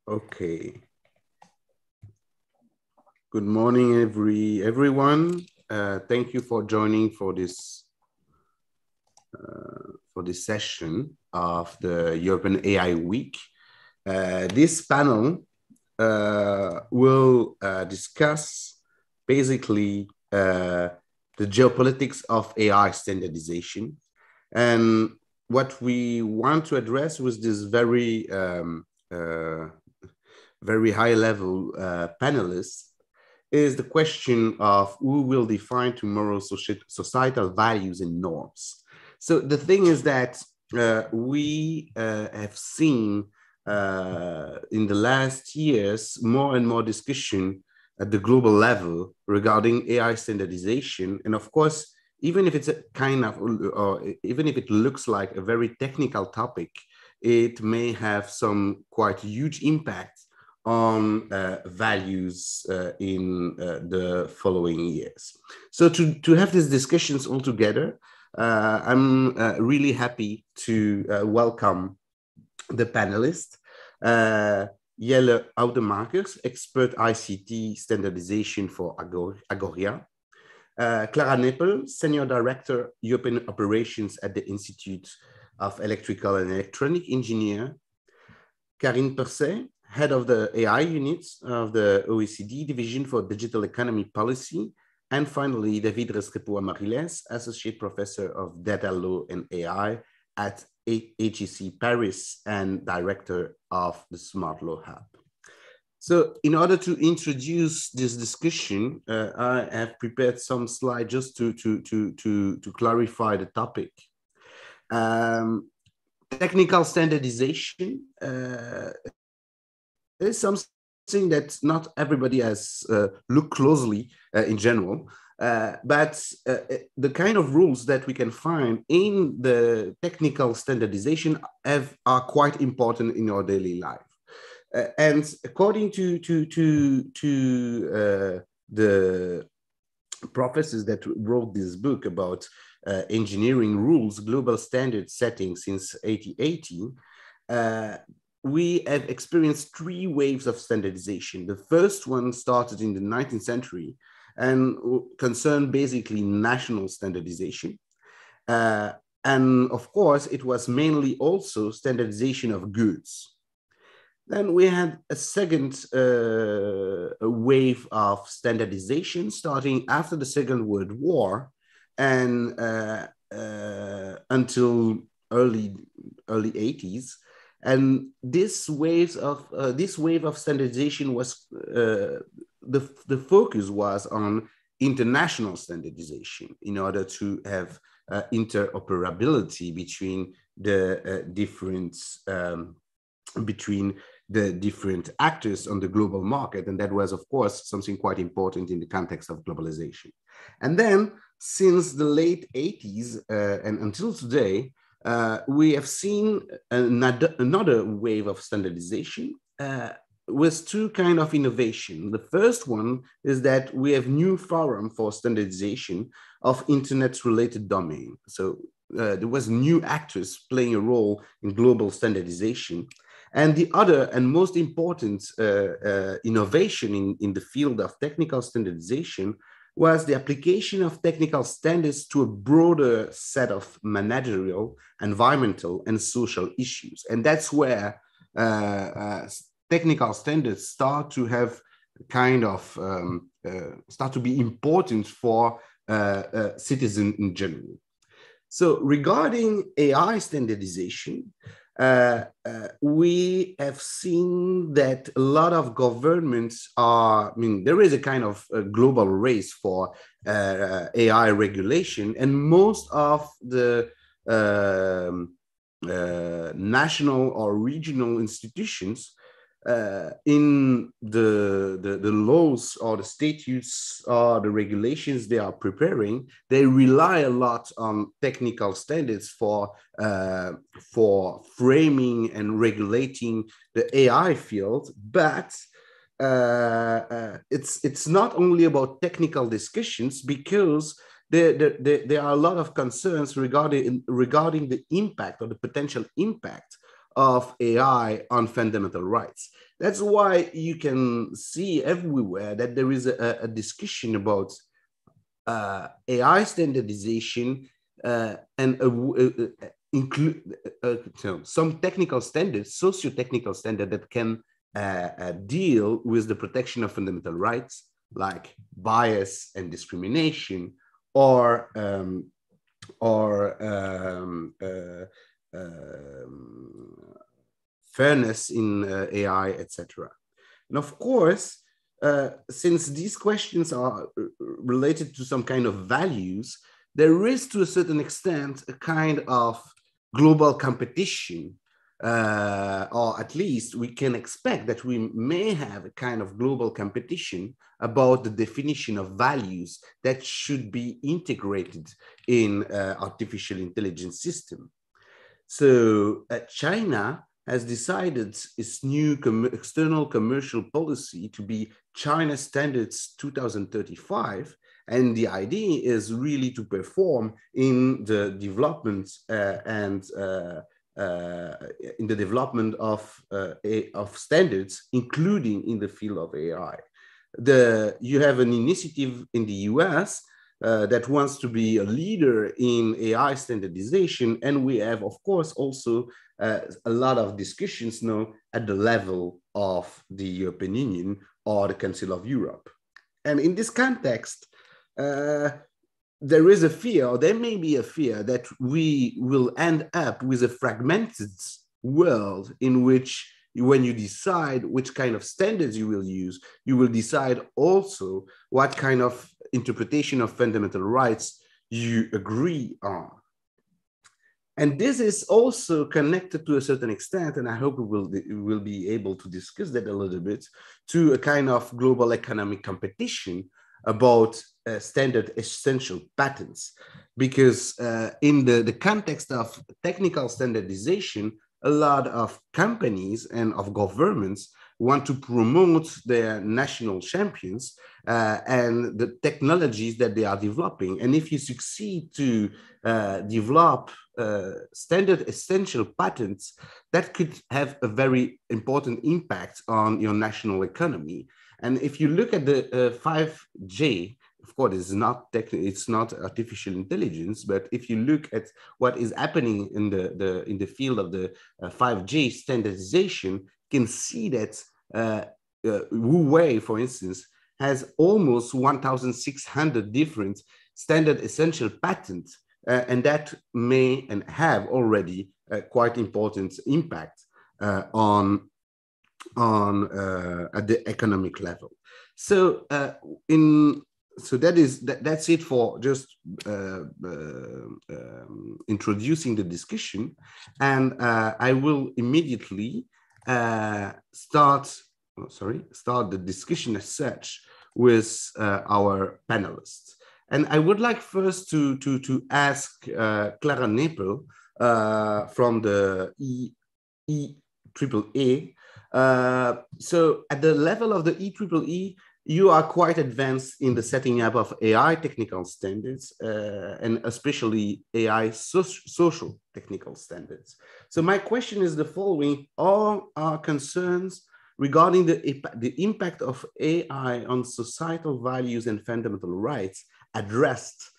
Okay. Good morning, everyone. Thank you for joining for this session of the European AI Week. This panel will discuss basically the geopolitics of AI standardization. And what we want to address with this very high-level panelists is the question of who will define tomorrow's societal values and norms. So the thing is that we have seen in the last years more and more discussion at the global level regarding AI standardization. And of course, even if it's a kind of, or even if it looks like a very technical topic, it may have some quite huge impact on values in the following years. So to have these discussions all together, I'm really happy to welcome the panelists. Jelle Oudemakers, expert ICT standardization for Agoria. Clara Neppel, Senior Director, European Operations at the Institute of Electrical and Electronic Engineer. Karine Percet, Head of the AI Unit of the OECD Division for Digital Economy Policy. And finally, David Restrepo-Amariles, Associate Professor of Data Law and AI at HEC Paris and Director of the Smart Law Hub. So in order to introduce this discussion, I have prepared some slides just to clarify the topic. Technical standardization is something that not everybody has looked closely in general, but the kind of rules that we can find in the technical standardization are quite important in our daily life. And according to the professors that wrote this book about engineering rules, global standard setting since 1880, we have experienced three waves of standardization. The first one started in the 19th century and concerned basically national standardization. And of course, it was mainly also standardization of goods. Then we had a second wave of standardization starting after the Second World War and until early 80s. And this wave of standardization was the focus was on international standardization in order to have interoperability between the different actors on the global market. And that was, of course, something quite important in the context of globalization. And then since the late 80s and until today, we have seen another wave of standardization with two kinds of innovation. The first one is that we have new forum for standardization of internet-related domain. So there was new actors playing a role in global standardization. And the other and most important innovation in the field of technical standardization was the application of technical standards to a broader set of managerial, environmental, and social issues. And that's where technical standards start to have start to be important for citizens in general. So regarding AI standardization, we have seen that a lot of governments there is a kind of a global race for AI regulation, and most of the national or regional institutions in the laws or the statutes or the regulations they are preparing, they rely a lot on technical standards for framing and regulating the AI field. But it's not only about technical discussions, because there are a lot of concerns regarding the impact or the potential impact of AI on fundamental rights. That's why you can see everywhere that there is a discussion about AI standardization and include some technical standards, socio-technical standards that can deal with the protection of fundamental rights, like bias and discrimination, or fairness in AI, etc. And of course, since these questions are related to some kind of values, there is to a certain extent a kind of global competition, or at least we can expect that we may have a kind of global competition about the definition of values that should be integrated in artificial intelligence system. So China has decided its new external commercial policy to be China Standards 2035. And the idea is really to perform in the development in the development of standards, including in the field of AI. You have an initiative in the US that wants to be a leader in AI standardization. And we have, of course, also a lot of discussions now at the level of the European Union or the Council of Europe. And in this context, there is a fear, or there may be a fear, that we will end up with a fragmented world in which when you decide which kind of standards you will use, you will decide also what kind of interpretation of fundamental rights you agree on. And this is also connected to a certain extent, and I hope we will be able to discuss that a little bit, to a kind of global economic competition about standard essential patents. Because in the context of technical standardization, a lot of companies and of governments want to promote their national champions and the technologies that they are developing. And if you succeed to develop standard essential patents, that could have a very important impact on your national economy. And if you look at the 5G, of course, it's not artificial intelligence, but if you look at what is happening in the field of the 5G standardization, you can see that Huawei, for instance, has almost 1,600 different standard essential patents, and that may and have already quite important impact on at the economic level. So that's it for just introducing the discussion, and I will immediately start the discussion as such with our panelists. And I would like first to ask Clara Nepel from the EAAA. So at the level of the EAAA, you are quite advanced in the setting up of AI technical standards, and especially AI social technical standards. So my question is the following: are our concerns regarding the impact of AI on societal values and fundamental rights addressed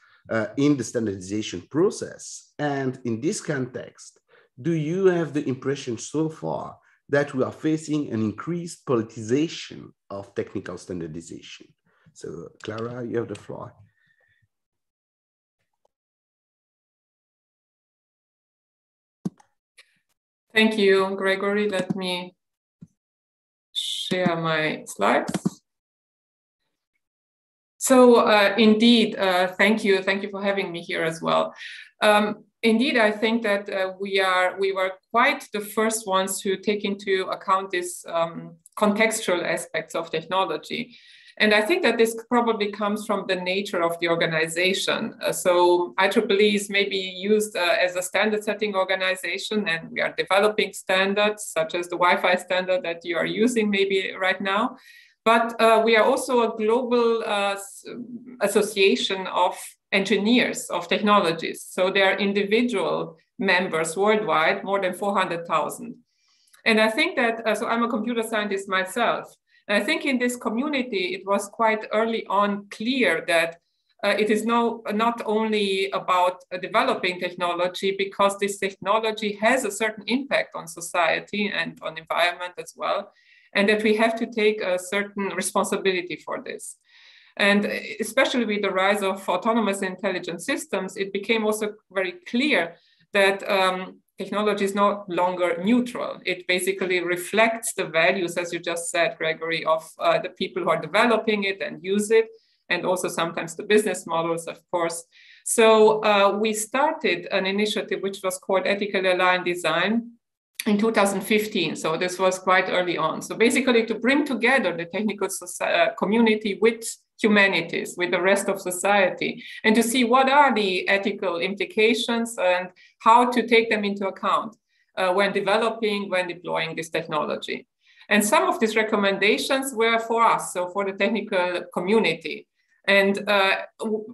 in the standardization process? And in this context, do you have the impression so far that we are facing an increased politicization of technical standardization? So Clara, you have the floor. Thank you, Gregory. Let me share my slides. So indeed, thank you for having me here as well. Indeed, I think that we were quite the first ones to take into account these contextual aspects of technology. And I think that this probably comes from the nature of the organization. So IEEE is maybe used as a standard setting organization, and we are developing standards such as the Wi-Fi standard that you are using maybe right now. But we are also a global association of engineers, of technologies. So there are individual members worldwide, more than 400,000. And I think that, so I'm a computer scientist myself. And I think in this community, it was quite early on clear that it is not only about developing technology, because this technology has a certain impact on society and on environment as well, and that we have to take a certain responsibility for this. And especially with the rise of autonomous intelligent systems, it became also very clear that technology is no longer neutral. It basically reflects the values, as you just said, Gregory, of the people who are developing it and use it, and also sometimes the business models, of course. So we started an initiative which was called Ethically Aligned Design in 2015. So this was quite early on. So basically to bring together the technical community with humanities, with the rest of society, and to see what are the ethical implications and how to take them into account when developing, when deploying this technology. And some of these recommendations were for us, so for the technical community. And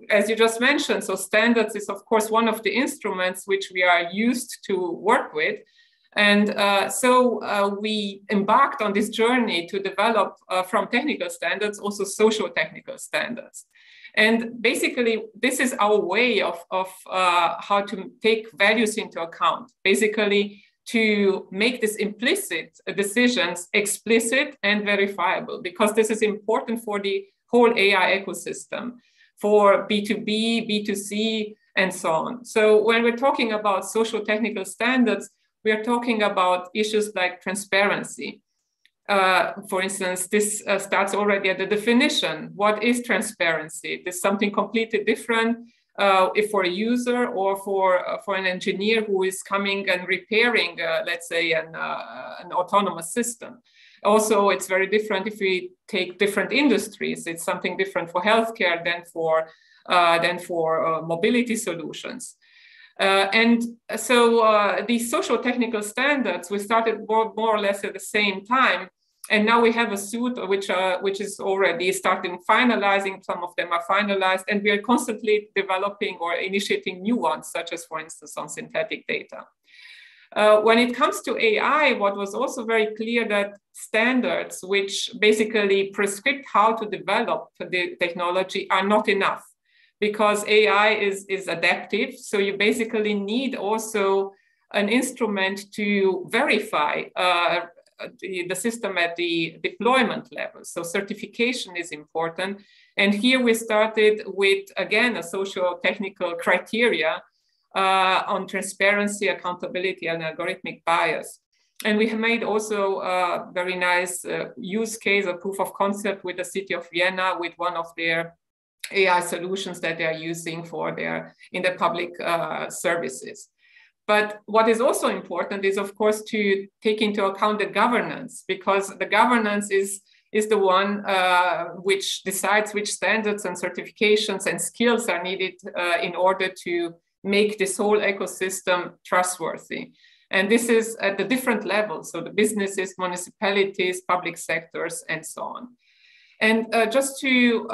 as you just mentioned, so standards is of course one of the instruments which we are used to work with. And so we embarked on this journey to develop from technical standards also social technical standards. And basically, this is our way of how to take values into account, basically to make these implicit decisions explicit and verifiable, because this is important for the whole AI ecosystem, for B2B, B2C, and so on. So when we're talking about social technical standards, we are talking about issues like transparency. For instance, this starts already at the definition. What is transparency? It is something completely different if for a user or for an engineer who is coming and repairing, let's say, an autonomous system. Also, it's very different if we take different industries. It's something different for healthcare than for mobility solutions. And so these social technical standards, we started more or less at the same time. And now we have a suite which is already starting finalizing. Some of them are finalized, and we are constantly developing or initiating new ones, such as, for instance, on synthetic data. When it comes to AI, what was also very clear that standards which basically prescribe how to develop the technology are not enough, because AI is adaptive. So you basically need also an instrument to verify the system at the deployment level. So certification is important. And here we started with, again, a social technical criteria on transparency, accountability, and algorithmic bias. And we have made also a very nice use case, a proof of concept with the city of Vienna, with one of their AI solutions that they are using in their public services. But what is also important is, of course, to take into account the governance, because the governance is the one which decides which standards and certifications and skills are needed in order to make this whole ecosystem trustworthy. And this is at the different levels, so the businesses, municipalities, public sectors, and so on. And just to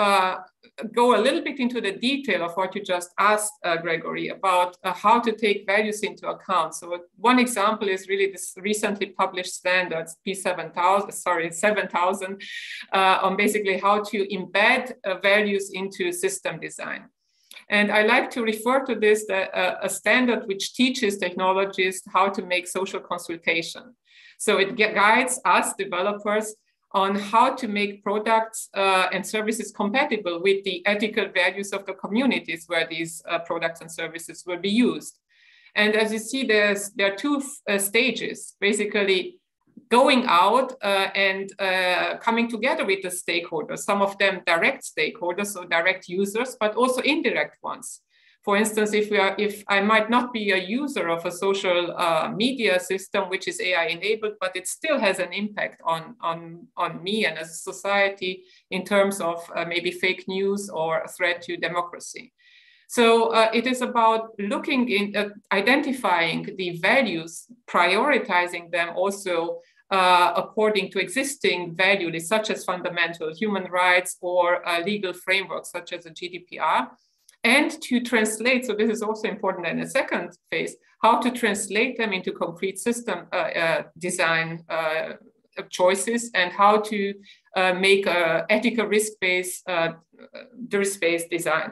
go a little bit into the detail of what you just asked, Gregory, about how to take values into account. So one example is really this recently published standards, P7000, on basically how to embed values into system design. And I like to refer to this a standard which teaches technologists how to make social consultation. So it guides us developers on how to make products and services compatible with the ethical values of the communities where these products and services will be used. And as you see, there are two stages, basically going out and coming together with the stakeholders, some of them direct stakeholders, so direct users, but also indirect ones. For instance, if I might not be a user of a social media system, which is AI enabled, but it still has an impact on me and as a society in terms of maybe fake news or a threat to democracy. So it is about looking identifying the values, prioritizing them also according to existing values, such as fundamental human rights or legal frameworks, such as the GDPR. and to translate, so this is also important in the second phase, how to translate them into concrete system design choices, and how to make ethical risk-based design.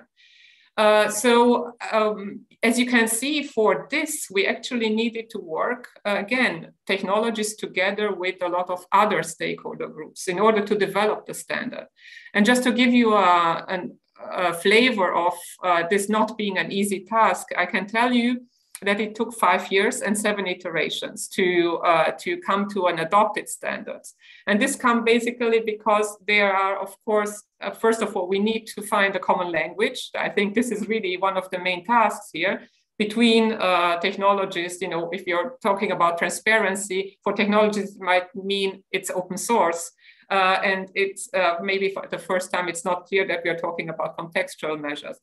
As you can see, for this, we actually needed to work, again, technologies together with a lot of other stakeholder groups in order to develop the standard. And just to give you a flavor of this not being an easy task, I can tell you that it took 5 years and 7 iterations to come to an adopted standards. And this comes basically because there are, of course, first of all, we need to find a common language. I think this is really one of the main tasks here between technologies. You know, if you're talking about transparency, for technologies, it might mean it's open source. And it's maybe for the first time, it's not clear that we are talking about contextual measures.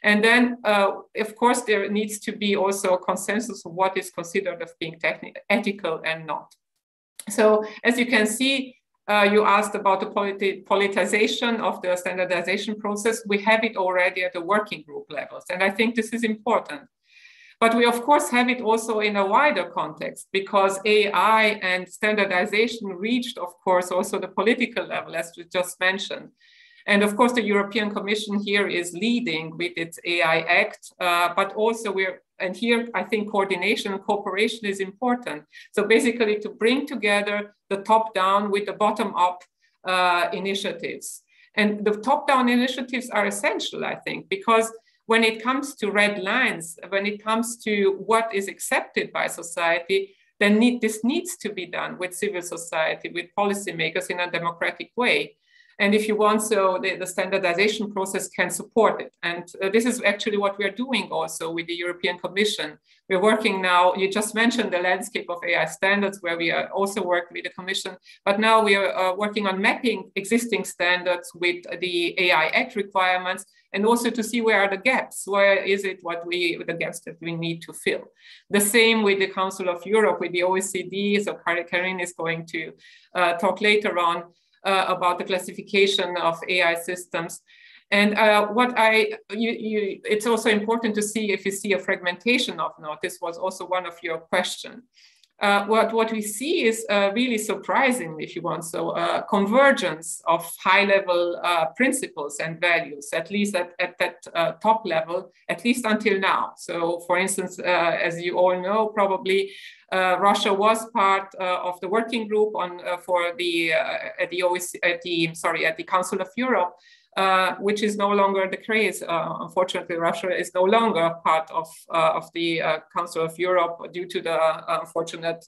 And then, of course, there needs to be also a consensus of what is considered as being ethical and not. So as you can see, you asked about the politicization of the standardization process. We have it already at the working group levels. And I think this is important. But we, of course, have it also in a wider context, because AI and standardization reached, of course, also the political level, as we just mentioned. And of course, the European Commission here is leading with its AI Act, but also and here I think coordination and cooperation is important. So basically to bring together the top-down with the bottom-up initiatives. And the top-down initiatives are essential, I think, because when it comes to red lines, when it comes to what is accepted by society, then this needs to be done with civil society, with policymakers in a democratic way. And if you want, so the standardization process can support it. And this is actually what we are doing also with the European Commission. We're working now, you just mentioned the landscape of AI standards, where we are also working with the Commission, but now we are working on mapping existing standards with the AI Act requirements, and also to see where are the gaps, where is it the gaps that we need to fill. The same with the Council of Europe, with the OECD, so Karin is going to talk later on about the classification of AI systems. And it's also important to see if you see a fragmentation of node. This was also one of your questions. What we see is really surprising, if you want, so convergence of high-level principles and values, at least at that top level, at least until now. So, for instance, as you all know, probably Russia was part of the working group on at the Council of Europe. Which is no longer the case. Unfortunately, Russia is no longer part of the Council of Europe due to the unfortunate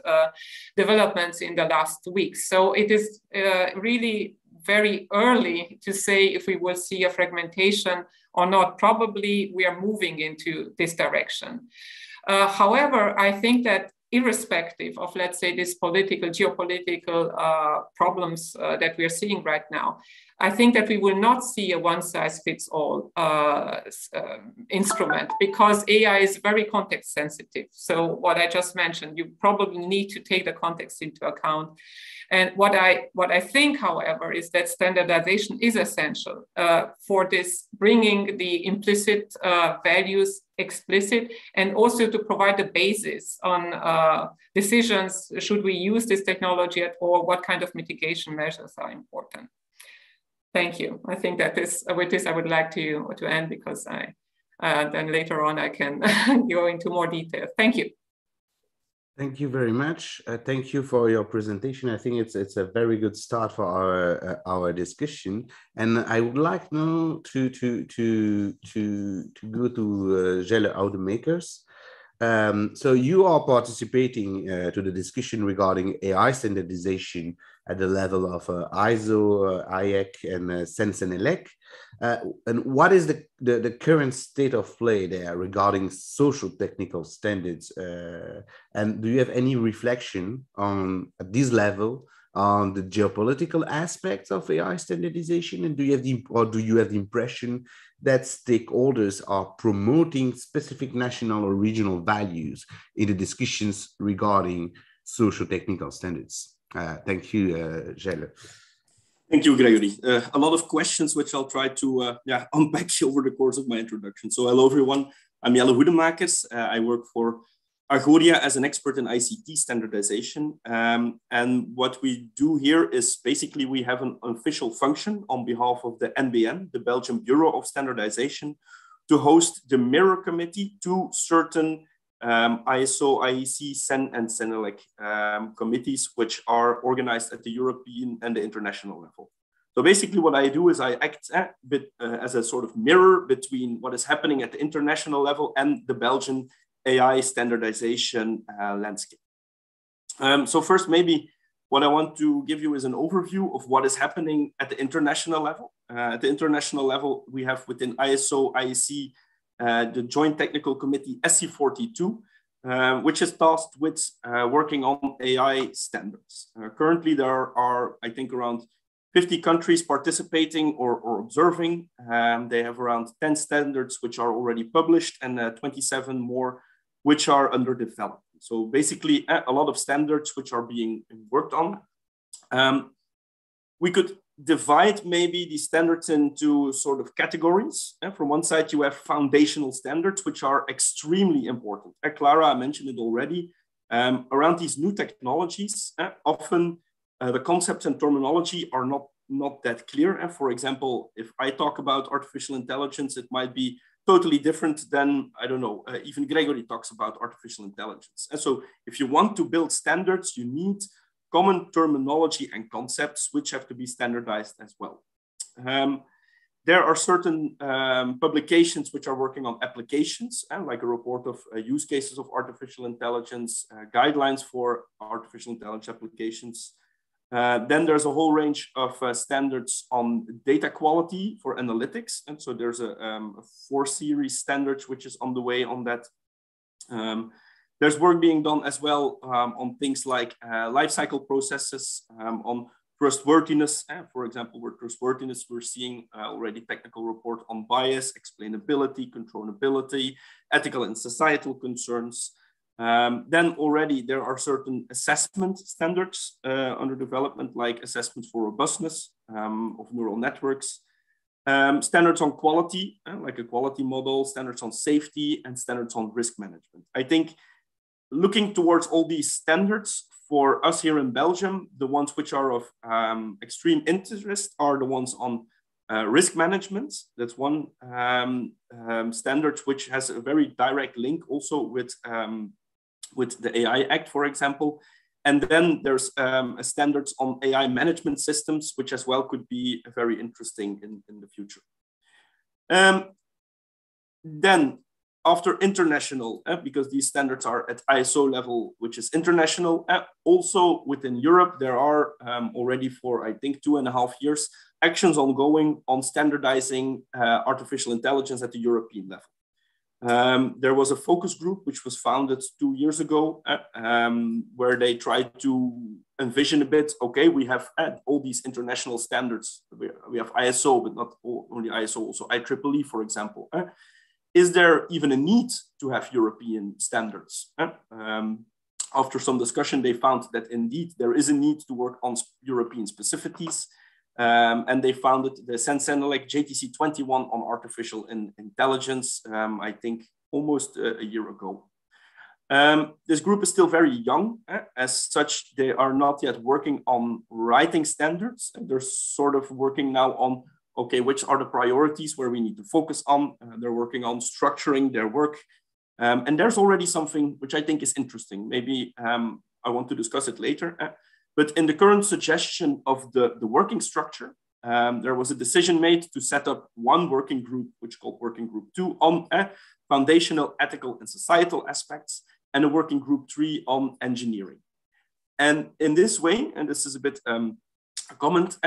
developments in the last weeks. So it is really very early to say if we will see a fragmentation or not. Probably we are moving into this direction. However, I think that irrespective of, let's say, this geopolitical problems that we are seeing right now, I think that we will not see a one-size-fits-all instrument, because AI is very context sensitive. So what I just mentioned, you probably need to take the context into account. And what I think, however, is that standardization is essential for this, bringing the implicit values explicit, and also to provide the basis on decisions, should we use this technology at all, what kind of mitigation measures are important. Thank you. I think that with this I would like to end, because then later on I can go into more detail. Thank you. Thank you very much. Thank you for your presentation. I think it's a very good start for our discussion. And I would like now to go to Jelle Oudemakers. So you are participating to the discussion regarding AI standardization at the level of ISO, IEC, and Sensenelec. And what is the current state of play there regarding social technical standards? And do you have any reflection on, at this level, on the geopolitical aspects of AI standardization? And do you have the impression that stakeholders are promoting specific national or regional values in the discussions regarding social technical standards? Thank you, Jelle. Thank you, Gregory. A lot of questions which I'll try to unpack over the course of my introduction. So hello, everyone. I'm Jelle Hoedemakers. I work for Argoria as an expert in ICT standardization. And what we do here is basically we have an official function on behalf of the NBN, the Belgian Bureau of Standardization, to host the mirror committee to certain ISO, IEC, CEN, and CENELEC committees, which are organized at the European and the international level. So basically what I do is I act as a sort of mirror between what is happening at the international level and the Belgian AI standardization landscape. So first, maybe what I want to give you is an overview of what is happening at the international level. At the international level, we have within ISO, IEC, the Joint Technical Committee SC42, which is tasked with working on AI standards. Currently, there are, I think, around 50 countries participating or observing. They have around 10 standards which are already published and 27 more which are under development. So basically, a lot of standards which are being worked on. We could divide maybe these standards into sort of categories. From one side, you have foundational standards, which are extremely important. Clara mentioned it already. Around these new technologies, often the concepts and terminology are not that clear. For example, if I talk about artificial intelligence, it might be totally different than, I don't know, even Gregory talks about artificial intelligence. And so if you want to build standards, you need common terminology and concepts which have to be standardized as well. There are certain publications which are working on applications, like a report of use cases of artificial intelligence, guidelines for artificial intelligence applications. Then there's a whole range of standards on data quality for analytics. And so there's a 4 series standards which is on the way on that. There's work being done as well on things like lifecycle processes, on trustworthiness. For example, with trustworthiness, we're seeing already technical report on bias, explainability, controllability, ethical and societal concerns. Then already there are certain assessment standards under development, like assessments for robustness of neural networks, standards on quality, like a quality model, standards on safety, and standards on risk management. I think looking towards all these standards for us here in Belgium, the ones which are of extreme interest are the ones on risk management. That's one standard which has a very direct link also with the AI Act, for example. And then there's standards on AI management systems, which as well could be very interesting in the future. Then after international, because these standards are at ISO level, which is international, also within Europe, there are already for, I think, 2.5 years, actions ongoing on standardizing artificial intelligence at the European level. There was a focus group which was founded 2 years ago, where they tried to envision a bit, okay, we have all these international standards. We have ISO, but not only ISO, also IEEE, for example. Is there even a need to have European standards? After some discussion, they found that indeed there is a need to work on European specificities. And they founded the CEN-CENELEC JTC 21 on artificial intelligence, I think almost a year ago. This group is still very young. As such, they are not yet working on writing standards. They're sort of working now on, okay, which are the priorities where we need to focus on? They're working on structuring their work. And there's already something which I think is interesting. Maybe I want to discuss it later. But in the current suggestion of the working structure, there was a decision made to set up one working group, which is called Working Group 2, on foundational, ethical, and societal aspects, and a Working Group 3 on engineering. And in this way, and this is a bit a comment,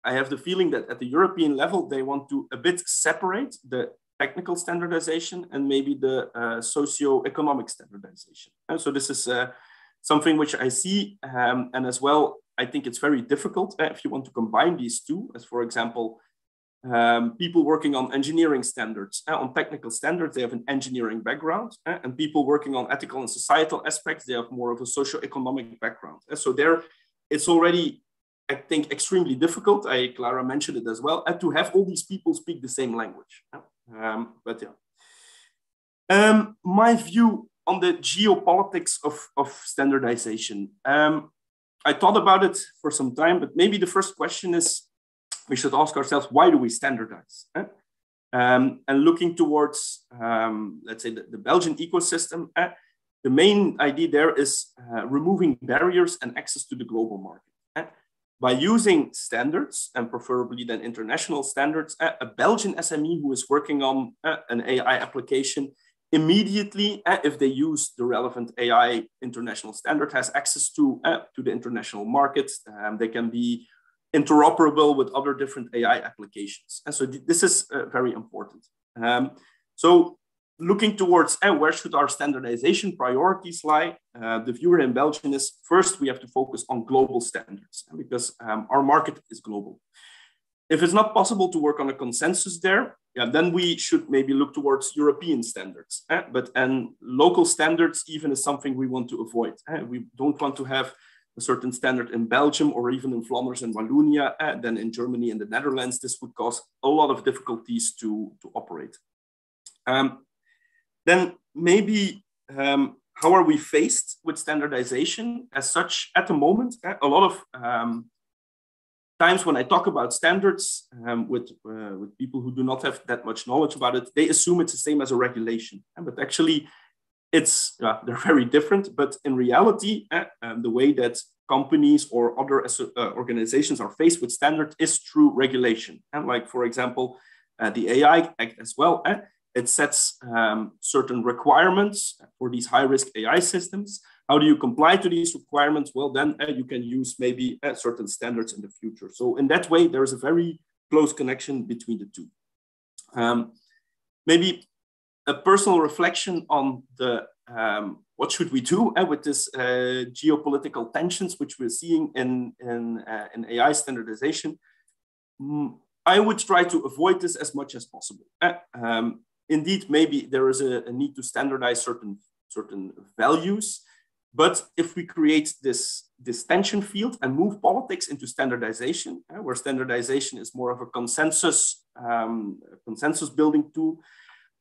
I have the feeling that at the European level, they want to a bit separate the technical standardization and maybe the socio-economic standardization. And so this is something which I see, and as well, I think it's very difficult if you want to combine these two, as for example, people working on engineering standards, on technical standards, they have an engineering background, and people working on ethical and societal aspects, they have more of a socio-economic background. So there, it's already I think, extremely difficult. Clara mentioned it as well, to have all these people speak the same language. But yeah. My view on the geopolitics of standardization. I thought about it for some time, but maybe the first question is, we should ask ourselves, why do we standardize? And looking towards, let's say, the Belgian ecosystem, the main idea there is removing barriers and access to the global market. By using standards, and preferably then international standards, a Belgian SME who is working on an AI application immediately, if they use the relevant AI international standard, has access to the international markets. They can be interoperable with other different AI applications. And so this is very important. So looking towards where should our standardization priorities lie, the view in Belgium is, first, we have to focus on global standards because our market is global. If it's not possible to work on a consensus there, then we should maybe look towards European standards. And local standards even is something we want to avoid. We don't want to have a certain standard in Belgium or even in Flanders and Wallonia, then in Germany and the Netherlands. This would cause a lot of difficulties to operate. Then maybe how are we faced with standardization as such at the moment? A lot of times when I talk about standards with people who do not have that much knowledge about it, they assume it's the same as a regulation. But actually, they're very different. But in reality, the way that companies or other organizations are faced with standards is through regulation. And like, for example, the AI Act as well, it sets certain requirements for these high-risk AI systems. How do you comply to these requirements? Well, then you can use maybe certain standards in the future. So in that way, there is a very close connection between the two. Maybe a personal reflection on the what should we do with this geopolitical tensions which we're seeing in AI standardization. I would try to avoid this as much as possible. Indeed, maybe there is a need to standardize certain values, but if we create this tension field and move politics into standardization, where standardization is more of a consensus building tool,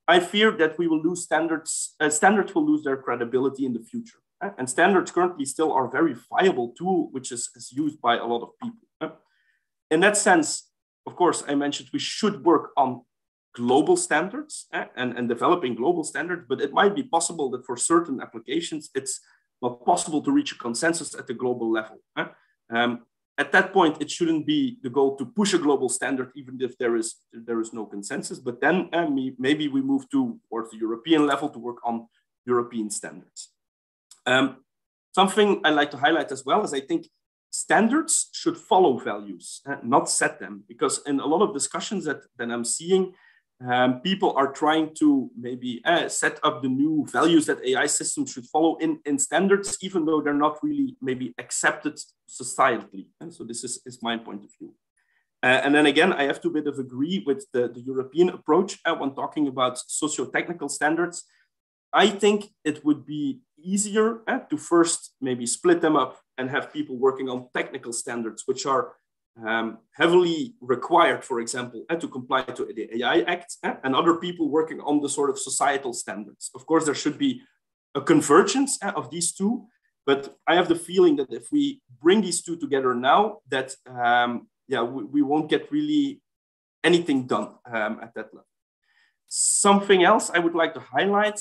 I fear that we will lose standards. Standards will lose their credibility in the future. And standards currently still are a very viable tool, which is used by a lot of people. In that sense, of course, I mentioned we should work on global standards and developing global standards, but it might be possible that for certain applications, it's not possible to reach a consensus at the global level. At that point, it shouldn't be the goal to push a global standard, even if there is no consensus. But then maybe we move towards the European level to work on European standards. Something I like to highlight as well is I think standards should follow values, not set them, because in a lot of discussions that I'm seeing, people are trying to maybe set up the new values that AI systems should follow in standards, even though they're not really maybe accepted societally. And so this is my point of view. And then again, I have to bit of agree with the European approach when talking about socio-technical standards. I think it would be easier to first maybe split them up and have people working on technical standards, which are heavily required, for example, to comply to the AI Act, and other people working on the sort of societal standards. Of course, there should be a convergence of these two, but I have the feeling that if we bring these two together now, that we won't get really anything done at that level. Something else I would like to highlight,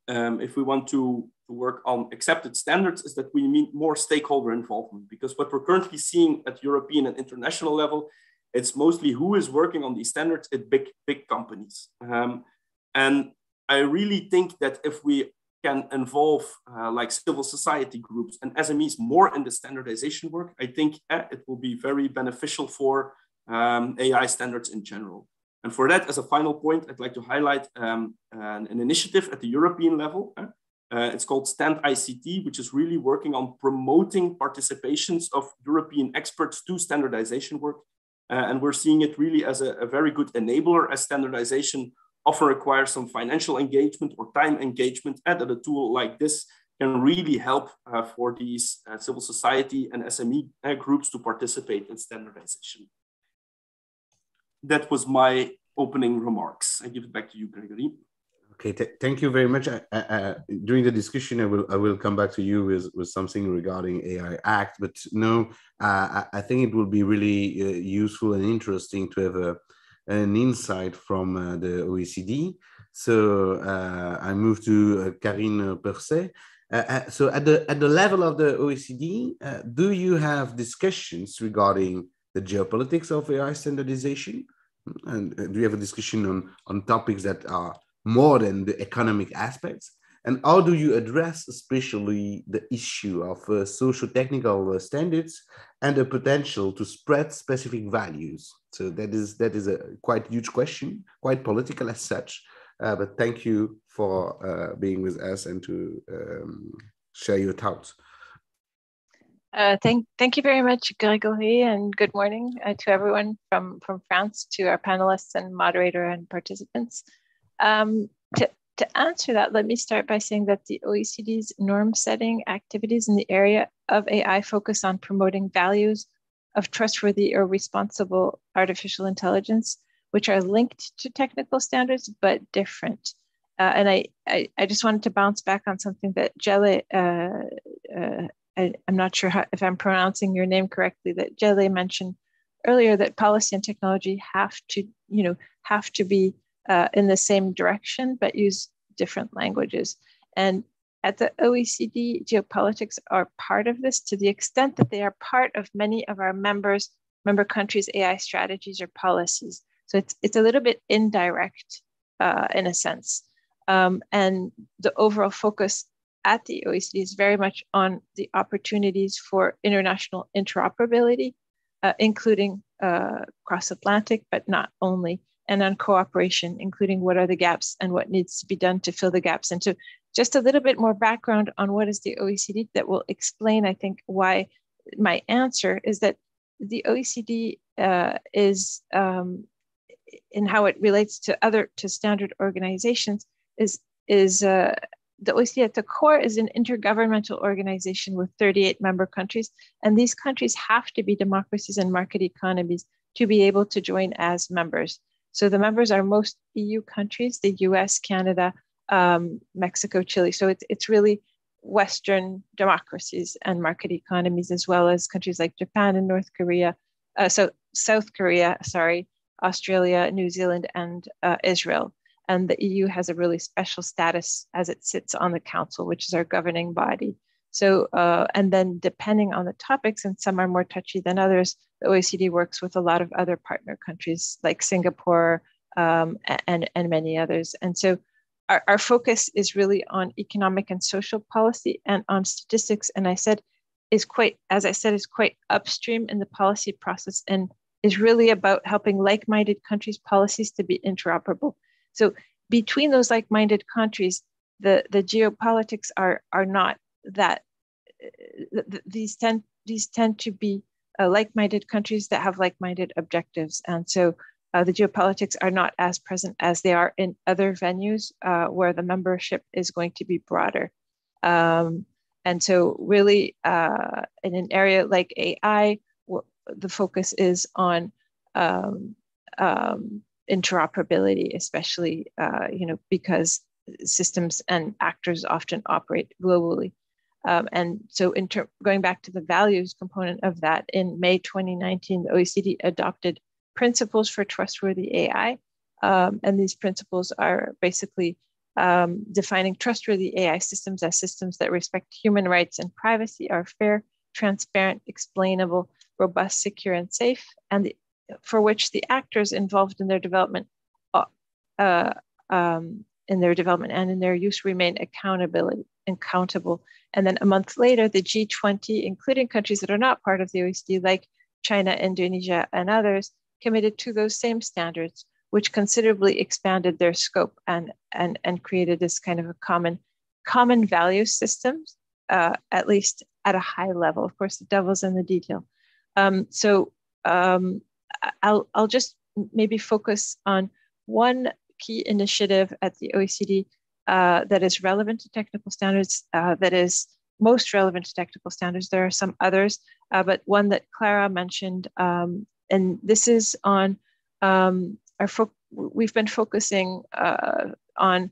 if we want to work on accepted standards, is that we need more stakeholder involvement, because what we're currently seeing at European and international level, it's mostly who is working on these standards at big companies. And I really think that if we can involve like civil society groups and SMEs more in the standardization work, I think it will be very beneficial for AI standards in general. And for that, as a final point, I'd like to highlight an initiative at the European level. It's called Stand ICT, which is really working on promoting participations of European experts to standardization work. And we're seeing it really as a very good enabler, as standardization often requires some financial engagement or time engagement, and that a tool like this can really help for these civil society and SME groups to participate in standardization. That was my opening remarks. I give it back to you, Gregory. Okay, thank you very much. During the discussion, I will come back to you with something regarding AI Act, but no, I think it will be really useful and interesting to have an insight from the OECD. So I move to Karine Percet. So at the level of the OECD, do you have discussions regarding the geopolitics of AI standardization? And do you have a discussion on topics that are more than the economic aspects? And how do you address especially the issue of socio-technical standards and the potential to spread specific values? So that is a quite huge question, quite political as such. But thank you for being with us and to share your thoughts. Thank you very much, Gregory, and good morning to everyone from France, to our panelists and moderator and participants. To answer that, let me start by saying that the OECD's norm-setting activities in the area of AI focus on promoting values of trustworthy or responsible artificial intelligence, which are linked to technical standards, but different. And I just wanted to bounce back on something that Jelle, I'm not sure if I'm pronouncing your name correctly, that Jelle mentioned earlier, that policy and technology have to be in the same direction, but use different languages. And at the OECD, geopolitics are part of this to the extent that they are part of many of our member countries' AI strategies or policies. So it's a little bit indirect in a sense. And the overall focus at the OECD is very much on the opportunities for international interoperability, including cross-Atlantic, but not only, and on cooperation, including what are the gaps and what needs to be done to fill the gaps. And so just a little bit more background on what is the OECD that will explain, I think, why my answer is that the OECD is, in how it relates to standard organizations, the OECD at the core is an intergovernmental organization with 38 member countries, and these countries have to be democracies and market economies to be able to join as members. So the members are most EU countries, the US, Canada, Mexico, Chile. So it's really Western democracies and market economies, as well as countries like Japan and North Korea, South Korea, Australia, New Zealand, and Israel. And the EU has a really special status as it sits on the Council, which is our governing body. So, and then depending on the topics, and some are more touchy than others, the OECD works with a lot of other partner countries like Singapore and many others. And so our focus is really on economic and social policy and on statistics. And is quite upstream in the policy process and is really about helping like-minded countries' policies to be interoperable. So between those like-minded countries, the geopolitics are not that. These tend to be like-minded countries that have like-minded objectives, and so the geopolitics are not as present as they are in other venues where the membership is going to be broader. And so, really, in an area like AI, the focus is on interoperability, especially because systems and actors often operate globally. And so going back to the values component of that, in May 2019, the OECD adopted principles for trustworthy AI. And these principles are basically defining trustworthy AI systems as systems that respect human rights and privacy, are fair, transparent, explainable, robust, secure, and safe, and for which the actors involved in their development and in their use remain accountable. And then a month later, the G20, including countries that are not part of the OECD, like China, Indonesia, and others, committed to those same standards, which considerably expanded their scope and created this kind of a common value system, at least at a high level. Of course, the devil's in the detail. I'll just maybe focus on one key initiative at the OECD that is relevant to technical standards, that is most relevant to technical standards. There are some others, but one that Clara mentioned, and this is on we've been focusing on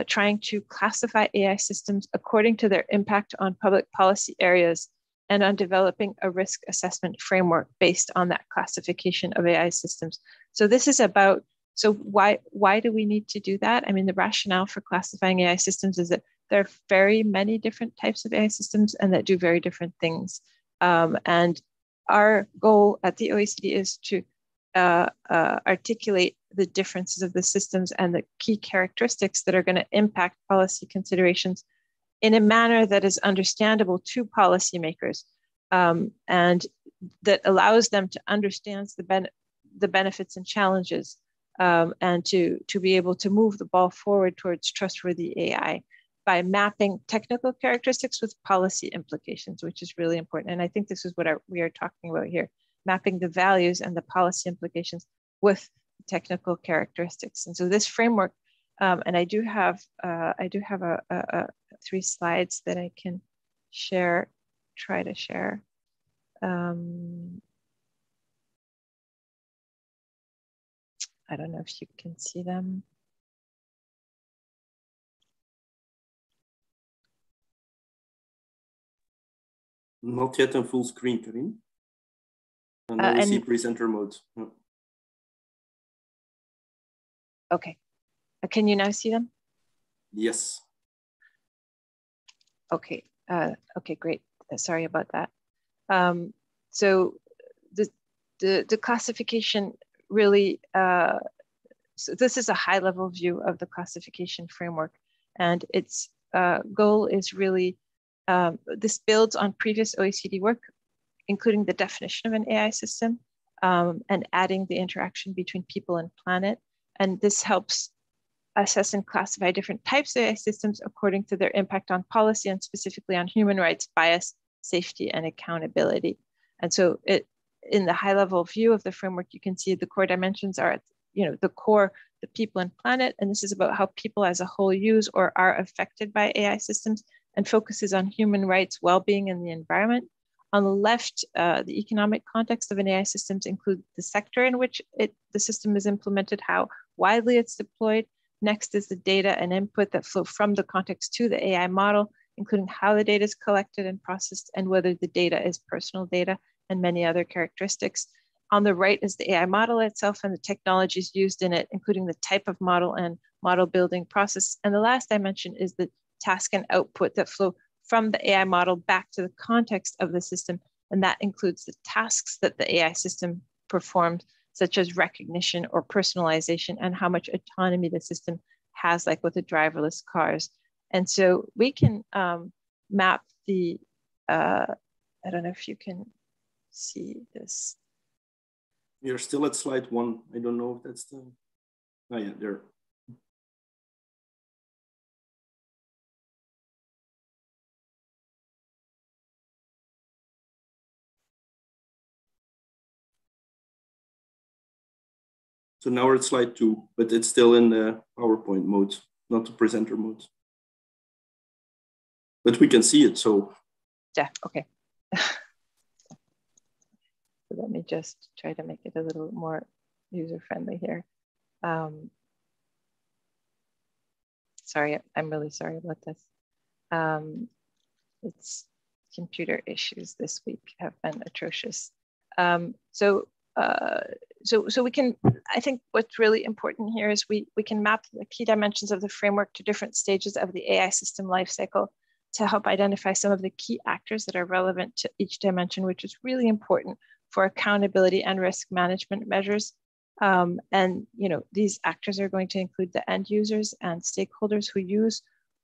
trying to classify AI systems according to their impact on public policy areas and on developing a risk assessment framework based on that classification of AI systems. So this is about, so why do we need to do that? I mean, the rationale for classifying AI systems is that there are very many different types of AI systems and that do very different things. And our goal at the OECD is to articulate the differences of the systems and the key characteristics that are going to impact policy considerations in a manner that is understandable to policymakers, and that allows them to understand the benefits and challenges, and to be able to move the ball forward towards trustworthy AI by mapping technical characteristics with policy implications, which is really important. And I think this is what we are talking about here, mapping the values and the policy implications with technical characteristics. And so this framework, and I do have a 3 slides that I can share, try to share. I don't know if you can see them. Not yet on full screen, Karim. And now we see presenter mode. No. Okay. Can you now see them? Yes. Okay. Okay, great. Sorry about that. So the classification really, so this is a high level view of the classification framework, and its goal is really, this builds on previous OECD work, including the definition of an AI system, and adding the interaction between people and planet. And this helps assess and classify different types of AI systems according to their impact on policy and specifically on human rights, bias, safety, and accountability. And so in the high level view of the framework, you can see the core dimensions are at, the core, the people and planet. And this is about how people as a whole use or are affected by AI systems, and focuses on human rights, well-being, and the environment. On the left, the economic context of an AI systems include the sector in which the system is implemented, how widely it's deployed. Next is the data and input that flow from the context to the AI model, including how the data is collected and processed and whether the data is personal data, and many other characteristics. On the right is the AI model itself and the technologies used in it, including the type of model and model building process. And the last dimension is the task and output that flow from the AI model back to the context of the system. And that includes the tasks that the AI system performs, such as recognition or personalization, and how much autonomy the system has, like with the driverless cars. And so we can map the, I don't know if you can see this. You're still at slide 1. I don't know if that's the, oh yeah, there. So now we're at slide 2, but it's still in the PowerPoint mode, not the presenter mode. But we can see it, so. Yeah, okay. So let me just try to make it a little more user-friendly here. Sorry, I'm really sorry about this. It's computer issues this week have been atrocious. So we can, I think what's really important here is we can map the key dimensions of the framework to different stages of the AI system lifecycle to help identify some of the key actors that are relevant to each dimension, which is really important for accountability and risk management measures. And these actors are going to include the end users and stakeholders who use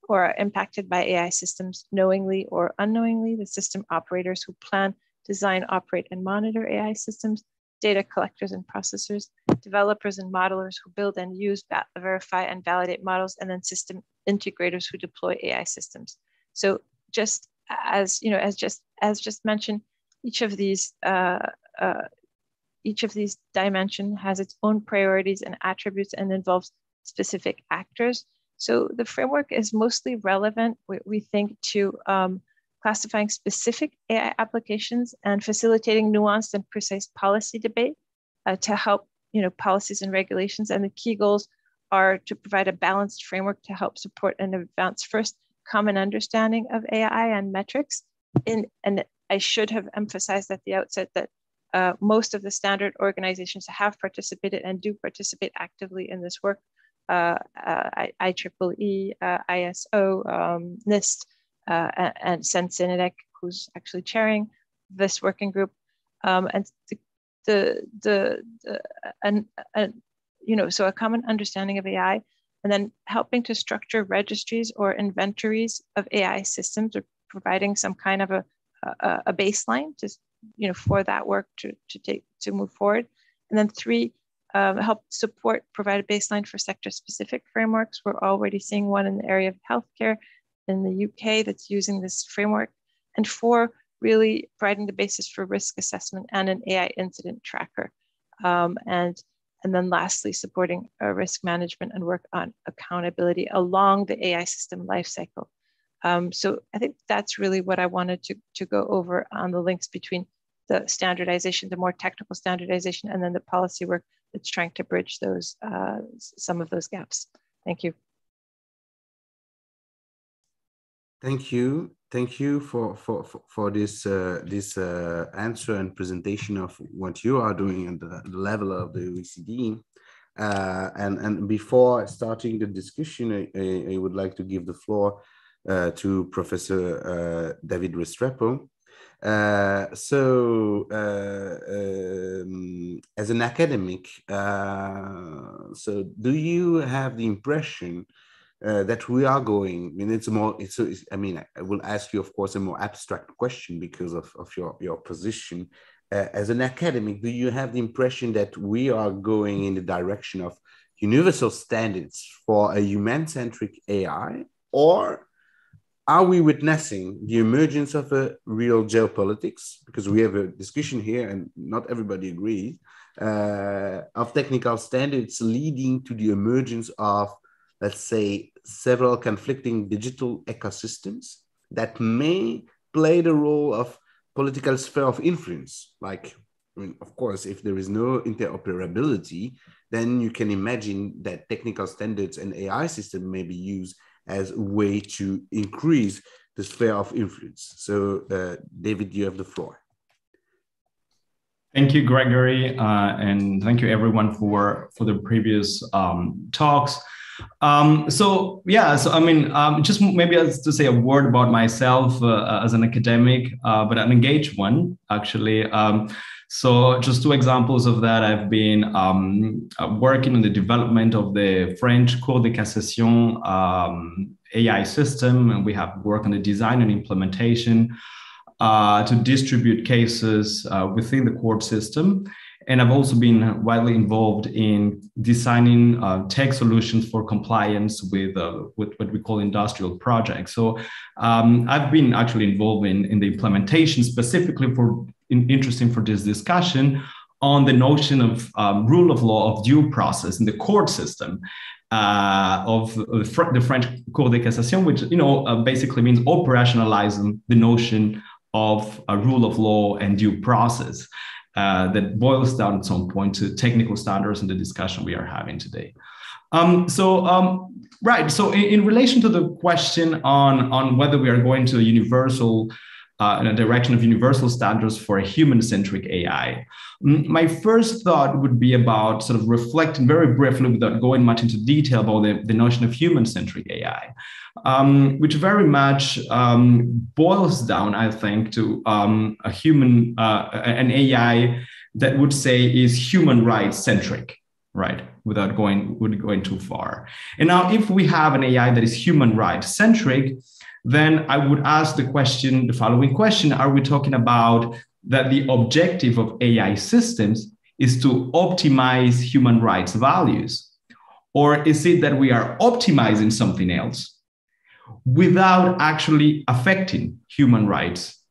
or are impacted by AI systems knowingly or unknowingly, the system operators who plan, design, operate, and monitor AI systems, data collectors and processors, developers and modelers who build and use, verify, and validate models, and then system integrators who deploy AI systems. So just as just mentioned, each of these dimensions has its own priorities and attributes and involves specific actors. So the framework is mostly relevant, we think, to classifying specific AI applications and facilitating nuanced and precise policy debate to help policies and regulations. And the key goals are to provide a balanced framework to help support and advance first common understanding of AI and metrics. And I should have emphasized at the outset that most of the standard organizations have participated and do participate actively in this work. IEEE, ISO, NIST, and Sensinidec, who's actually chairing this working group, and so a common understanding of AI, and then helping to structure registries or inventories of AI systems, or providing some kind of a baseline to for that work to move forward, and then 3. Help support, provide a baseline for sector-specific frameworks. We're already seeing one in the area of healthcare in the UK that's using this framework. And 4, really providing the basis for risk assessment and an AI incident tracker. And then lastly, supporting risk management and work on accountability along the AI system lifecycle. So I think that's really what I wanted to go over on the links between the standardization, the more technical standardization, and then the policy work that's trying to bridge those some of those gaps. Thank you. Thank you for this answer and presentation of what you are doing at the level of the OECD. And before starting the discussion, I would like to give the floor to Professor David Restrepo. As an academic, so do you have the impression that we are going? I mean, I will ask you, of course, a more abstract question because of your position. As an academic, do you have the impression that we are going in the direction of universal standards for a human-centric AI, or are we witnessing the emergence of a real geopolitics? Because we have a discussion here, and not everybody agrees, of technical standards leading to the emergence of, let's say, several conflicting digital ecosystems that may play the role of political sphere of influence. Like, I mean, of course, if there is no interoperability, then you can imagine that technical standards and AI system may be used as a way to increase the sphere of influence. So, David, you have the floor. Thank you, Gregory, and thank you everyone for the previous talks. So I mean, just maybe to say a word about myself as an academic, but an engaged one, actually. So just 2 examples of that. I've been working on the development of the French Cour de Cassation AI system, and we have worked on the design and implementation to distribute cases within the court system. And I've also been widely involved in designing tech solutions for compliance with what we call industrial projects. So I've been actually involved in the implementation, specifically interesting for this discussion, on the notion of rule of law, of due process in the court system of the French Cour de Cassation, which basically means operationalizing the notion of a rule of law and due process. That boils down at some point to technical standards in the discussion we are having today. Right. So in relation to the question on whether we are going to a universal, in a direction of universal standards for a human-centric AI, my first thought would be about sort of reflecting very briefly, without going much into detail, about the notion of human-centric AI, which very much boils down, I think, to an AI that would say is human rights centric, right? Without going too far. And now, if we have an AI that is human rights centric, then I would ask the following question: are we talking about that the objective of AI systems is to optimize human rights values? Or is it that we are optimizing something else without actually affecting human rights?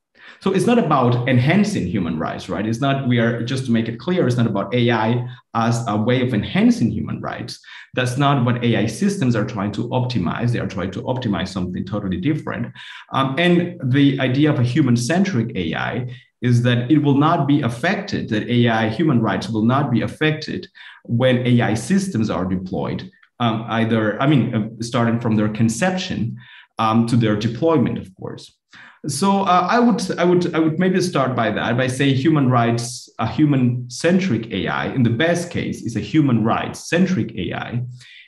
So it's not about enhancing human rights, right? It's not, we are, just to make it clear, it's not about AI as a way of enhancing human rights. That's not what AI systems are trying to optimize. They are trying to optimize something totally different. And the idea of a human-centric AI is that it will not be affected, that AI, human rights will not be affected when AI systems are deployed, starting from their conception to their deployment, of course. So I would maybe start by that, by saying human rights, a human-centric AI, in the best case, is a human rights-centric AI,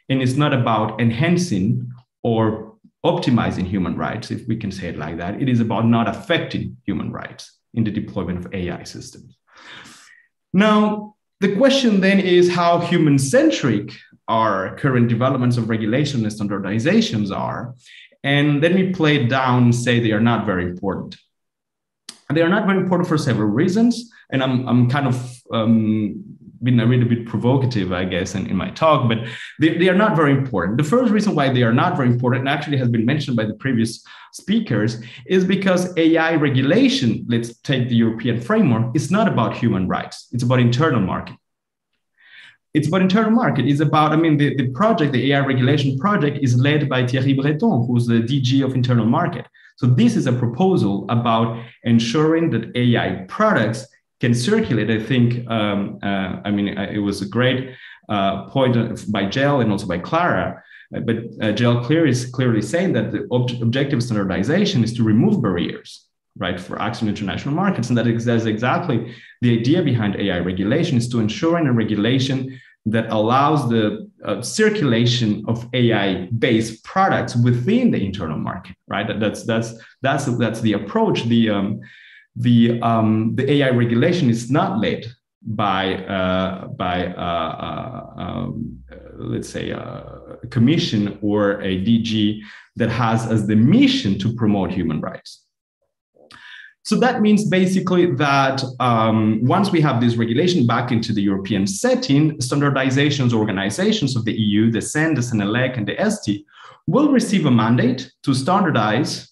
and it's not about enhancing or optimizing human rights, if we can say it like that. It is about not affecting human rights in the deployment of AI systems. Now, the question then is how human-centric our current developments of regulation and standardizations are. And let me play it down and say they are not very important. They are not very important for several reasons. And I'm kind of been a little bit provocative, I guess, in my talk, but they are not very important. The first reason why they are not very important, and actually has been mentioned by the previous speakers, is because AI regulation, let's take the European framework, is not about human rights. It's about internal market. It's about internal market. It's about, the project, the AI regulation project is led by Thierry Breton, who's the DG of internal market. So this is a proposal about ensuring that AI products can circulate. I think, it was a great point by Gel and also by Clara, but Gel is clearly saying that the objective of standardization is to remove barriers, right, for access to international markets. And that's exactly the idea behind AI regulation, is to ensure a regulation that allows the circulation of AI-based products within the internal market, right? That's the approach. The AI regulation is not led by let's say a commission or a DG that has as the mission to promote human rights. So that means basically that once we have this regulation back into the European setting, standardizations organizations of the EU, the CEN, the CENELEC, and the ST, will receive a mandate to standardize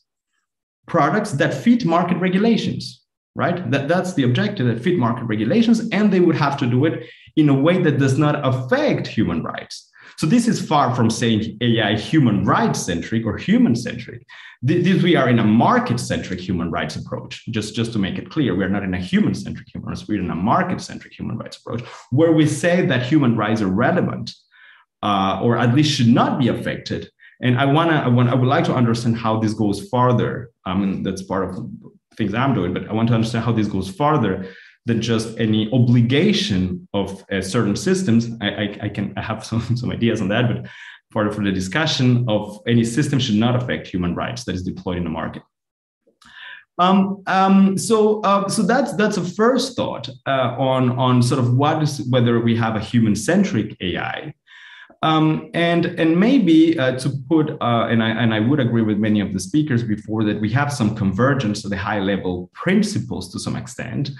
products that fit market regulations, right? That's the objective, that fit market regulations, and they would have to do it in a way that does not affect human rights. So this is far from saying AI human rights centric or human centric. We are in a market centric human rights approach. Just to make it clear, we are not in a human centric human rights. We're in a market centric human rights approach, where we say that human rights are relevant, or at least should not be affected. And I would like to understand how this goes farther. That's part of things I'm doing, but I want to understand how this goes farther than just any obligation of certain systems. I have some ideas on that, but part of the discussion of any system should not affect human rights that is deployed in the market. So that's a first thought on sort of whether we have a human-centric AI. And maybe to put, and I would agree with many of the speakers before, that we have some convergence of the high-level principles to some extent.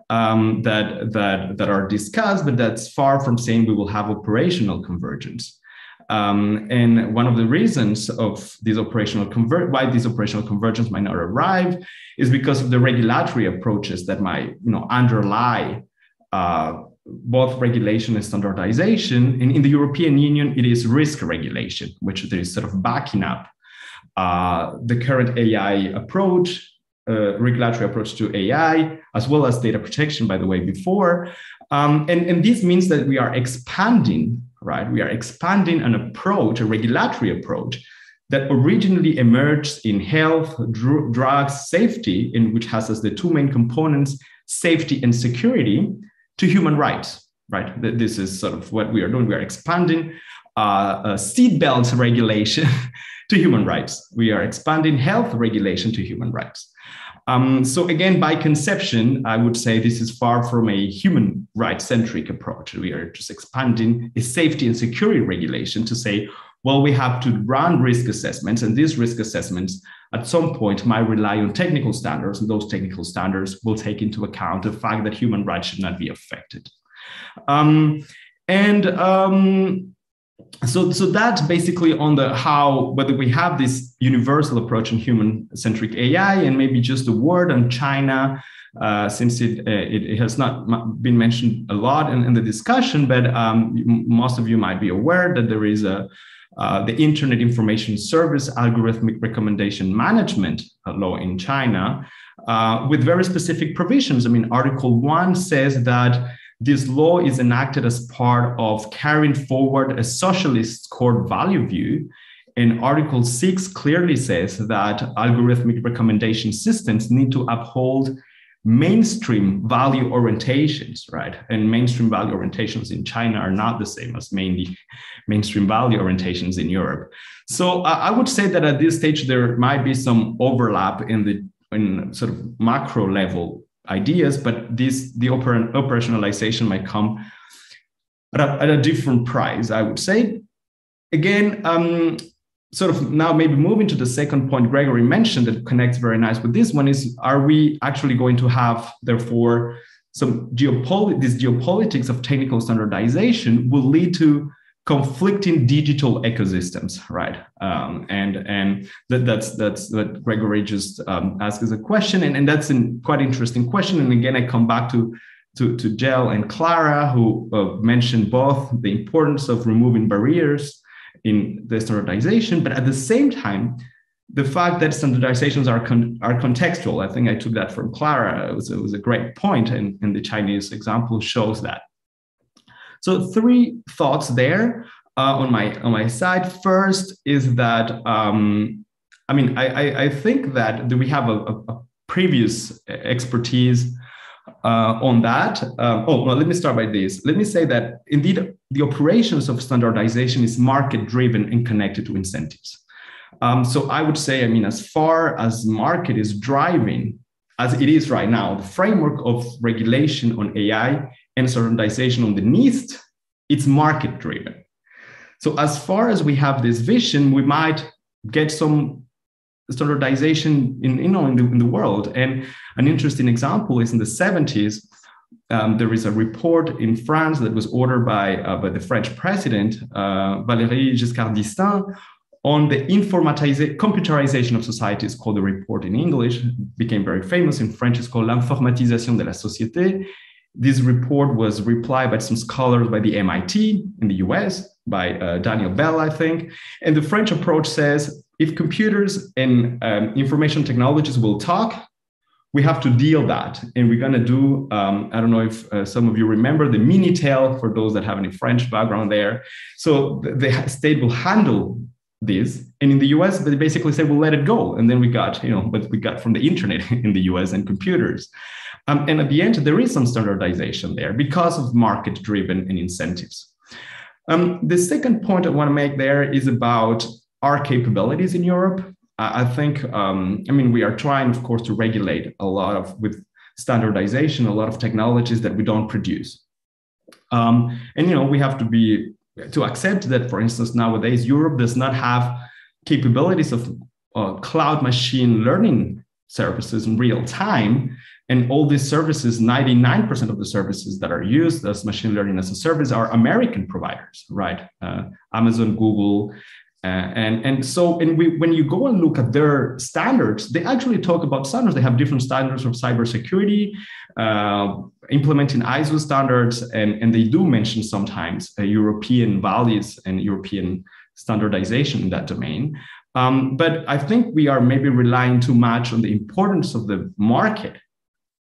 That are discussed, but that's far from saying we will have operational convergence. And one of the reasons of this why this operational convergence might not arrive is because of the regulatory approaches that might, underlie both regulation and standardization. And in the European Union, it is risk regulation, which there is sort of backing up the current AI approach. Regulatory approach to AI, as well as data protection, by the way, before. And this means that we are expanding, right? We are expanding an approach, a regulatory approach that originally emerged in health, drugs, safety, in which has as the two main components, safety and security, to human rights, right? This is sort of what we are doing. We are expanding seatbelt regulation to human rights. We are expanding health regulation to human rights. So again, by conception, I would say this is far from a human rights-centric approach. We are just expanding a safety and security regulation to say, well, we have to run risk assessments, and these risk assessments at some point might rely on technical standards, and those technical standards will take into account the fact that human rights should not be affected. So that's basically on the how, whether we have this universal approach in human-centric AI, and maybe just a word on China, since it has not been mentioned a lot in the discussion, but most of you might be aware that there is the Internet Information Service Algorithmic Recommendation Management law in China, with very specific provisions. I mean, Article 1 says that this law is enacted as part of carrying forward a socialist core value view. And Article 6 clearly says that algorithmic recommendation systems need to uphold mainstream value orientations, right? And mainstream value orientations in China are not the same as mainstream value orientations in Europe. So I would say that at this stage, there might be some overlap in sort of macro level ideas, but the operationalization might come at a different price, I would say. Again, sort of now maybe moving to the second point Gregory mentioned that connects very nice with this one is, are we actually going to have, therefore, some this geopolitics of technical standardization will lead to conflicting digital ecosystems, right? And that's what Gregory just asked as a question, and that's a quite interesting question. And again, I come back to Gel and Clara, who mentioned both the importance of removing barriers in the standardization, but at the same time, the fact that standardizations are contextual. I think I took that from Clara. It was a great point, and the Chinese example shows that. So 3 thoughts there on my side. First is that I think that we have a previous expertise on that. Let me start by this. Let me say that indeed the operations of standardization is market-driven and connected to incentives. So I would say, as far as market is driving, as it is right now, the framework of regulation on AI and standardization on the NIST, it's market-driven. So as far as we have this vision, we might get some standardization in the world. And an interesting example is in the 70s, there is a report in France that was ordered by the French president, Valéry Giscard d'Estaing, on the computerization of society. It's called the report in English, became very famous. In French, it's called L'informatisation de la société. This report was replied by some scholars by the MIT in the US, by Daniel Bell, I think. And the French approach says, if computers and information technologies will talk, we have to deal that. And we're going to do, I don't know if some of you remember the Minitel, for those that have any French background there. So the state will handle this. And in the US, they basically say, we'll let it go. And then we got, what we got from the internet in the US and computers. And at the end, there is some standardization there because of market-driven and incentives. The second point I want to make there is about our capabilities in Europe. I think, we are trying, of course, to regulate with standardization, a lot of technologies that we don't produce. We have to accept that, for instance, nowadays, Europe does not have capabilities of cloud machine learning services in real time. And all these services, 99% of the services that are used as machine learning as a service are American providers, right? Amazon, Google. When you go and look at their standards, they actually talk about standards. They have different standards of cybersecurity, implementing ISO standards, and they do mention sometimes European values and European standardization in that domain. But I think we are maybe relying too much on the importance of the market,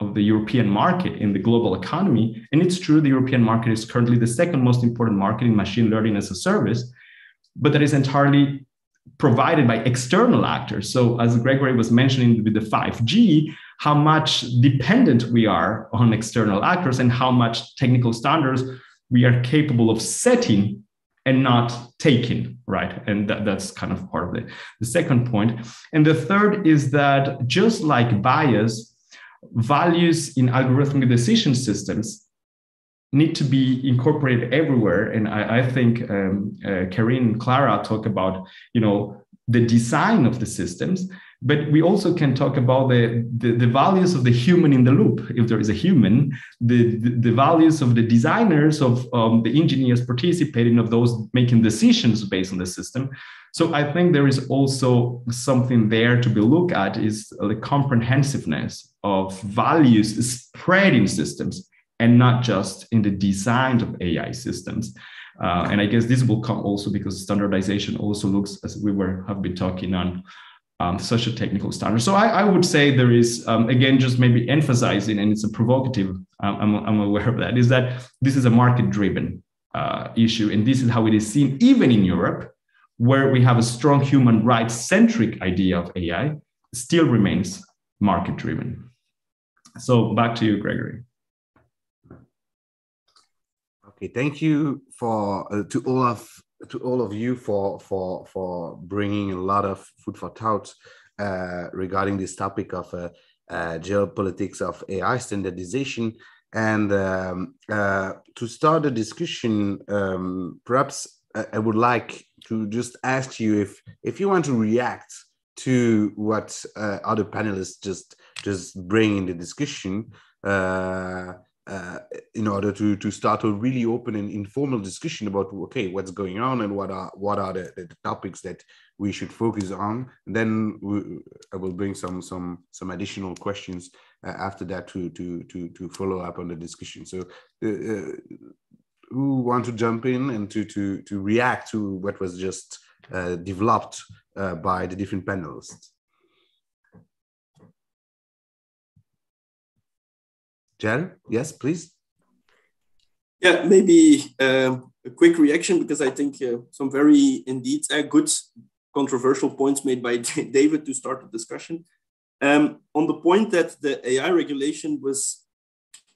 of the European market in the global economy. And it's true, the European market is currently the second most important market in machine learning as a service, but that is entirely provided by external actors. So as Gregory was mentioning with the 5G, how much dependent we are on external actors and how much technical standards we are capable of setting and not taking, right? And that's kind of part of the second point. And the third is that just like bias, values in algorithmic decision systems need to be incorporated everywhere. And I think Karine and Clara talk about, the design of the systems. But we also can talk about the values of the human in the loop. If there is a human, the values of the designers, of the engineers participating, of those making decisions based on the system. So I think there is also something there to be looked at, is the comprehensiveness of values spread in systems and not just in the design of AI systems. And I guess this will come also because standardization also looks, as we have been talking on, social technical standards. So I would say there is, again, just maybe emphasizing, and it's a provocative, I'm aware of that, is that this is a market-driven issue. And this is how it is seen, even in Europe, where we have a strong human rights-centric idea of AI, still remains market-driven. So back to you, Gregory. Okay, thank you to all of you for bringing a lot of food for thought regarding this topic of geopolitics of AI standardization. And to start the discussion, perhaps I would like to just ask you if you want to react to what other panelists just bring in the discussion. In order to start a really open and informal discussion about, okay, what's going on and what are the topics that we should focus on. And then I will bring some additional questions after that to follow up on the discussion. So who want to jump in and to react to what was just developed by the different panelists? Jan, yes, please. Yeah, maybe a quick reaction, because I think some very indeed good controversial points made by David to start the discussion. On the point that the AI regulation was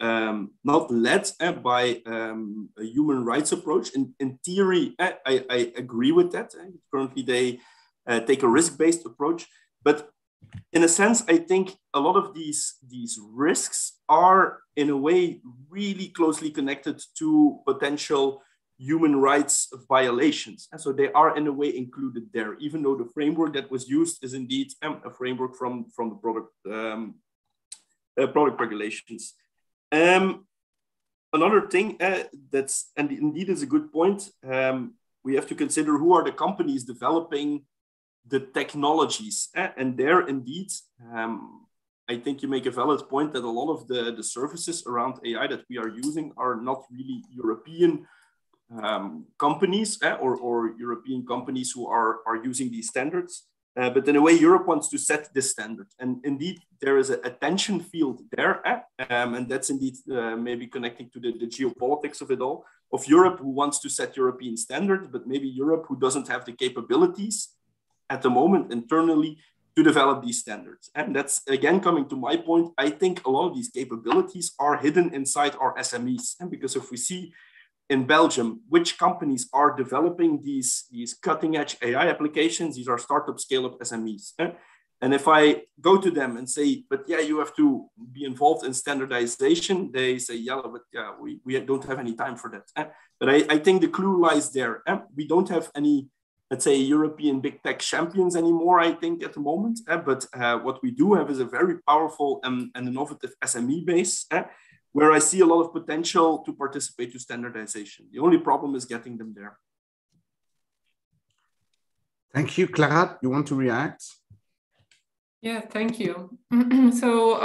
not led by a human rights approach. In theory, I agree with that. Currently, they take a risk-based approach, but in a sense, I think a lot of these risks are, in a way, really closely connected to potential human rights violations. And so they are, in a way, included there, even though the framework that was used is indeed a framework from the product regulations. Another thing that's, and indeed is a good point, we have to consider who are the companies developing the technologies. And there, indeed, I think you make a valid point that a lot of the services around AI that we are using are not really European companies or European companies who are using these standards. But in a way, Europe wants to set this standard. And indeed, there is a tension field there. And that's indeed maybe connecting to the geopolitics of it all, of Europe who wants to set European standards, but maybe Europe who doesn't have the capabilities at the moment internally to develop these standards. And that's, again, coming to my point, I think a lot of these capabilities are hidden inside our SMEs. And because if we see in Belgium which companies are developing these cutting edge AI applications, these are startup scale-up SMEs. And if I go to them and say, but yeah, you have to be involved in standardization, they say, yeah, but yeah, we don't have any time for that. But I think the clue lies there. We don't have any, let's say, European big tech champions anymore, I think, at the moment. But what we do have is a very powerful and innovative SME base, where I see a lot of potential to participate to standardization. The only problem is getting them there. Thank you. Clara, you want to react? Yeah, thank you. So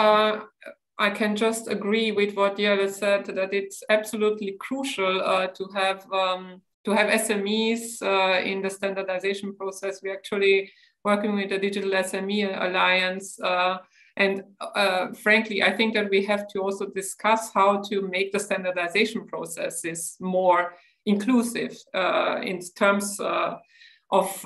I can just agree with what Jelle said, that it's absolutely crucial to have SMEs in the standardization process. We're actually working with the Digital SME Alliance. And frankly, I think that we have to also discuss how to make the standardization processes more inclusive in terms of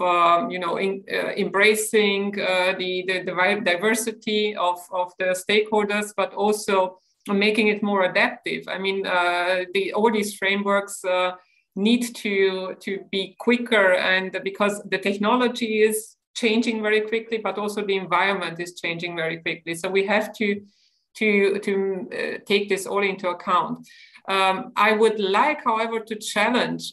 embracing the diversity of the stakeholders, but also making it more adaptive. I mean, all these frameworks need to be quicker, and because the technology is changing very quickly, but also the environment is changing very quickly. So we have to to take this all into account. I would like, however, to challenge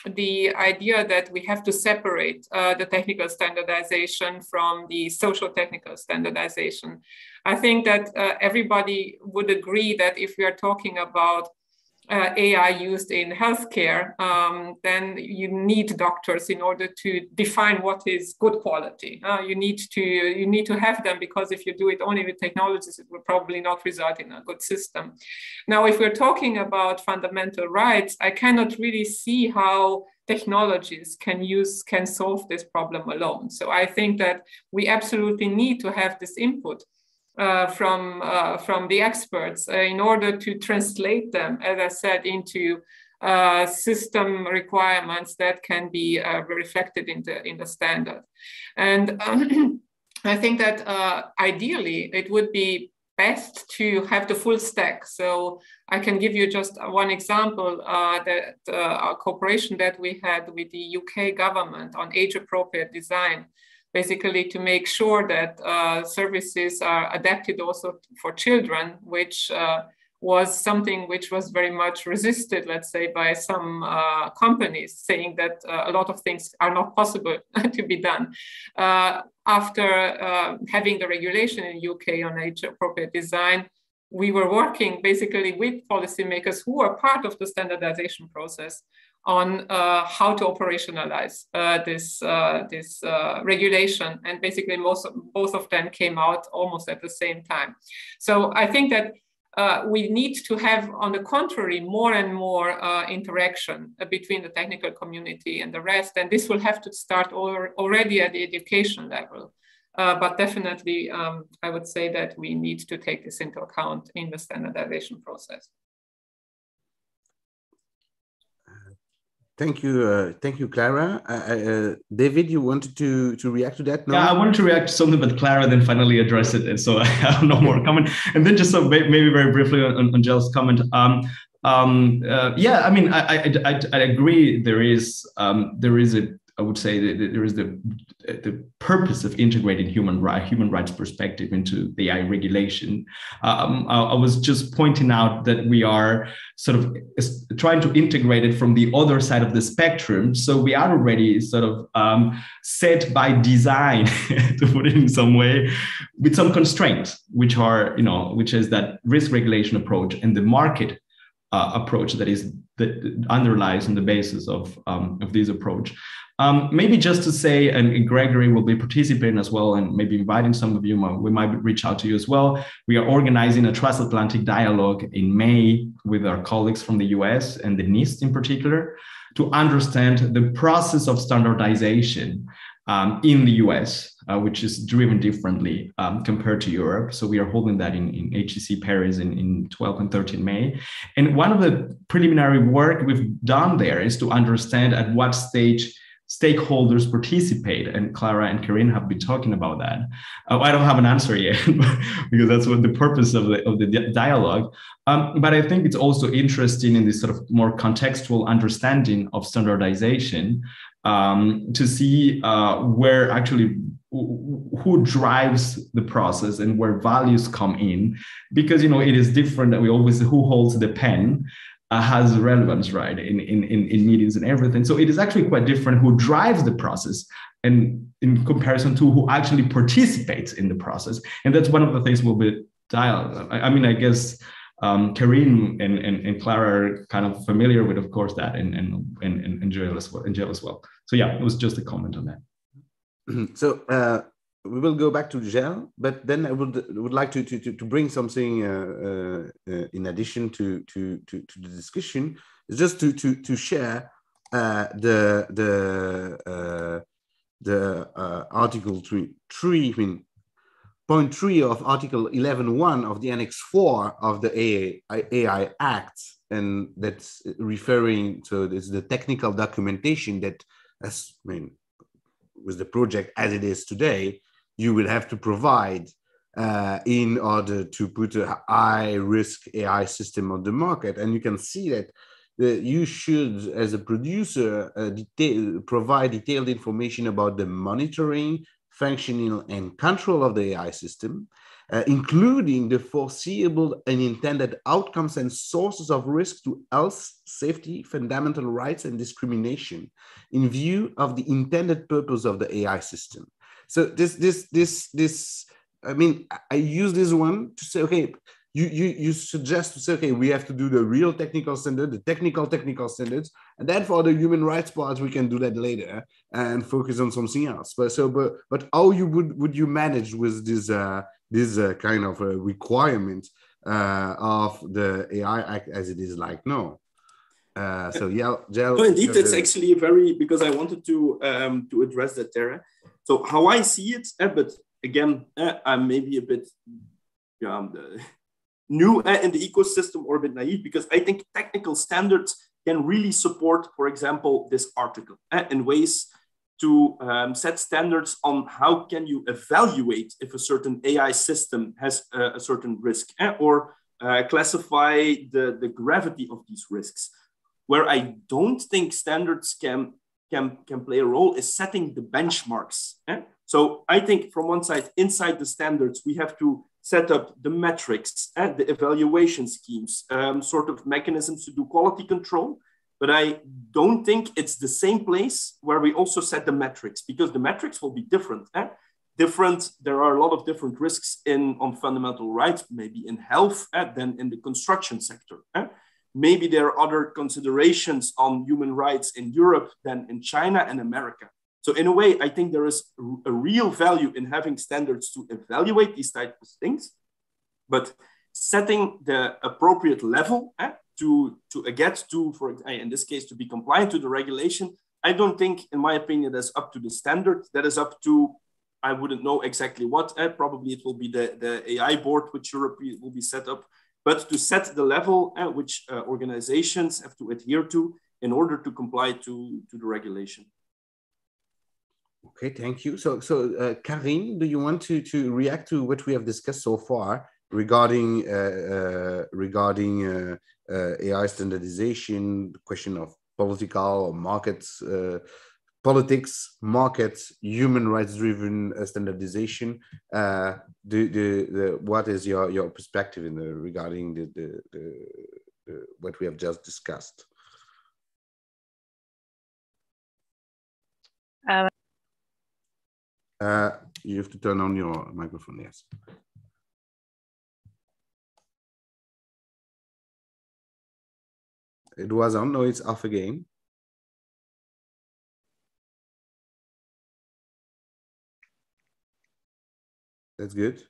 the idea that we have to separate the technical standardization from the social technical standardization. I think that everybody would agree that if we are talking about AI used in healthcare, then you need doctors in order to define what is good quality. You need to have them, because if you do it only with technologies, it will probably not result in a good system. Now, if we're talking about fundamental rights, I cannot really see how technologies can solve this problem alone. So I think that we absolutely need to have this input from the experts in order to translate them, as I said, into system requirements that can be reflected in the standard. And I think that ideally it would be best to have the full stack. So I can give you just one example, that our cooperation that we had with the UK government on age-appropriate design, basically to make sure that services are adapted also for children, which was something which was very much resisted, let's say, by some companies, saying that a lot of things are not possible to be done. After having the regulation in the UK on age-appropriate design, we were working basically with policymakers who are part of the standardization process on how to operationalize this regulation. And basically both of them came out almost at the same time. So I think that we need to have, on the contrary, more and more interaction between the technical community and the rest. And this will have to start already at the education level. But definitely, I would say that we need to take this into account in the standardization process. Thank you, Clara. David, you wanted to react to that? No? Yeah, I wanted to react to something, but Clara then finally addressed it, and so I have no more comment. And then just maybe very briefly on Gel's comment. Yeah, I mean, I agree. There is I would say that there is the purpose of integrating human rights perspective into the AI regulation. I was just pointing out that we are sort of trying to integrate it from the other side of the spectrum. So we are already sort of set by design, to put it in some way, with some constraints, which are, which is that risk regulation approach and the market approach that underlies on the basis of this approach. Maybe just to say, and Gregory will be participating as well, and maybe inviting some of you, we might reach out to you as well. We are organizing a transatlantic dialogue in May with our colleagues from the US and the NIST in particular, to understand the process of standardization in the US, which is driven differently compared to Europe. So we are holding that in HCC Paris in 12 and 13 May. And one of the preliminary work we've done there is to understand at what stage stakeholders participate, and Clara and Corinne have been talking about that. I don't have an answer yet because that's what the purpose of the dialogue. But I think it's also interesting in this sort of more contextual understanding of standardization to see where actually who drives the process and where values come in, because it is different that we always who holds the pen. Has relevance, right, in meetings and everything. So it is actually quite different who drives the process and in comparison to who actually participates in the process. And that's one of the things we'll be I mean, I guess Corinne and Clara are kind of familiar with, of course, that and Joel as well. So yeah, it was just a comment on that. So we will go back to Gel, but then I would like to bring something in addition to the discussion. It's just to share the Article 3, I mean, point 3 of Article 11.1 of the Annex 4 of the AI Act, and that's referring to the technical documentation that, with the project as it is today, you will have to provide in order to put a high-risk AI system on the market. And you can see that you should, as a producer, provide detailed information about the monitoring, functioning, and control of the AI system, including the foreseeable and intended outcomes and sources of risk to health, safety, fundamental rights, and discrimination in view of the intended purpose of the AI system. So this, I mean, I use this one to say, okay, you suggest to say, okay, we have to do the real technical standard, the technical standards, and then for the human rights part, we can do that later and focus on something else. But how you would you manage with this kind of requirement of the AI Act as it is like now? So yeah, no, indeed, it's actually very, because I wanted to address that there. So how I see it, but again, I'm maybe a bit new in the ecosystem or a bit naive, because I think technical standards can really support, for example, this article in ways to set standards on how can you evaluate if a certain AI system has a certain risk or classify the gravity of these risks. Where I don't think standards can play a role is setting the benchmarks. So I think from one side, inside the standards, we have to set up the metrics and the evaluation schemes, sort of mechanisms to do quality control. But I don't think it's the same place where we also set the metrics, because the metrics will be different. There are a lot of different risks on fundamental rights, maybe in health than in the construction sector. Maybe there are other considerations on human rights in Europe than in China and America. So in a way, I think there is a real value in having standards to evaluate these types of things, but setting the appropriate level to get to, in this case, to be compliant to the regulation, I don't think, in my opinion, that's up to the standard. That is up to, I wouldn't know exactly what, probably it will be the AI board, which Europe will be set up, but to set the level which organizations have to adhere to in order to comply to the regulation. Okay, thank you. So Karine, do you want to react to what we have discussed so far regarding AI standardization, the question of political markets, politics, markets, human rights driven standardization? What is your perspective regarding what we have just discussed? You have to turn on your microphone, yes. It was on, no, it's off again. That's good.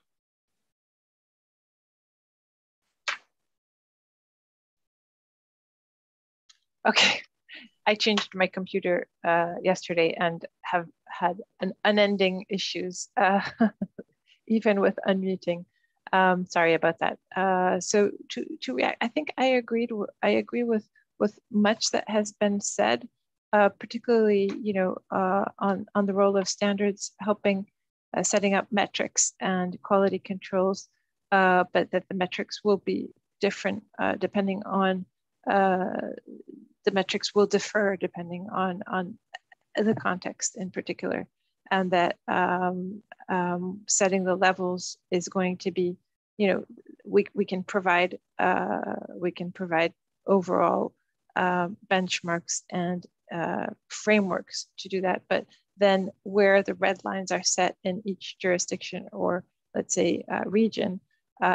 Okay. I changed my computer yesterday and have had unending issues, even with unmuting. Sorry about that. So to react, I think I agree with much that has been said, particularly on the role of standards helping setting up metrics and quality controls, but that the metrics will be different depending on the metrics will differ depending on the context in particular, and that setting the levels is going to be, we can provide overall benchmarks and frameworks to do that, but then where the red lines are set in each jurisdiction or let's say region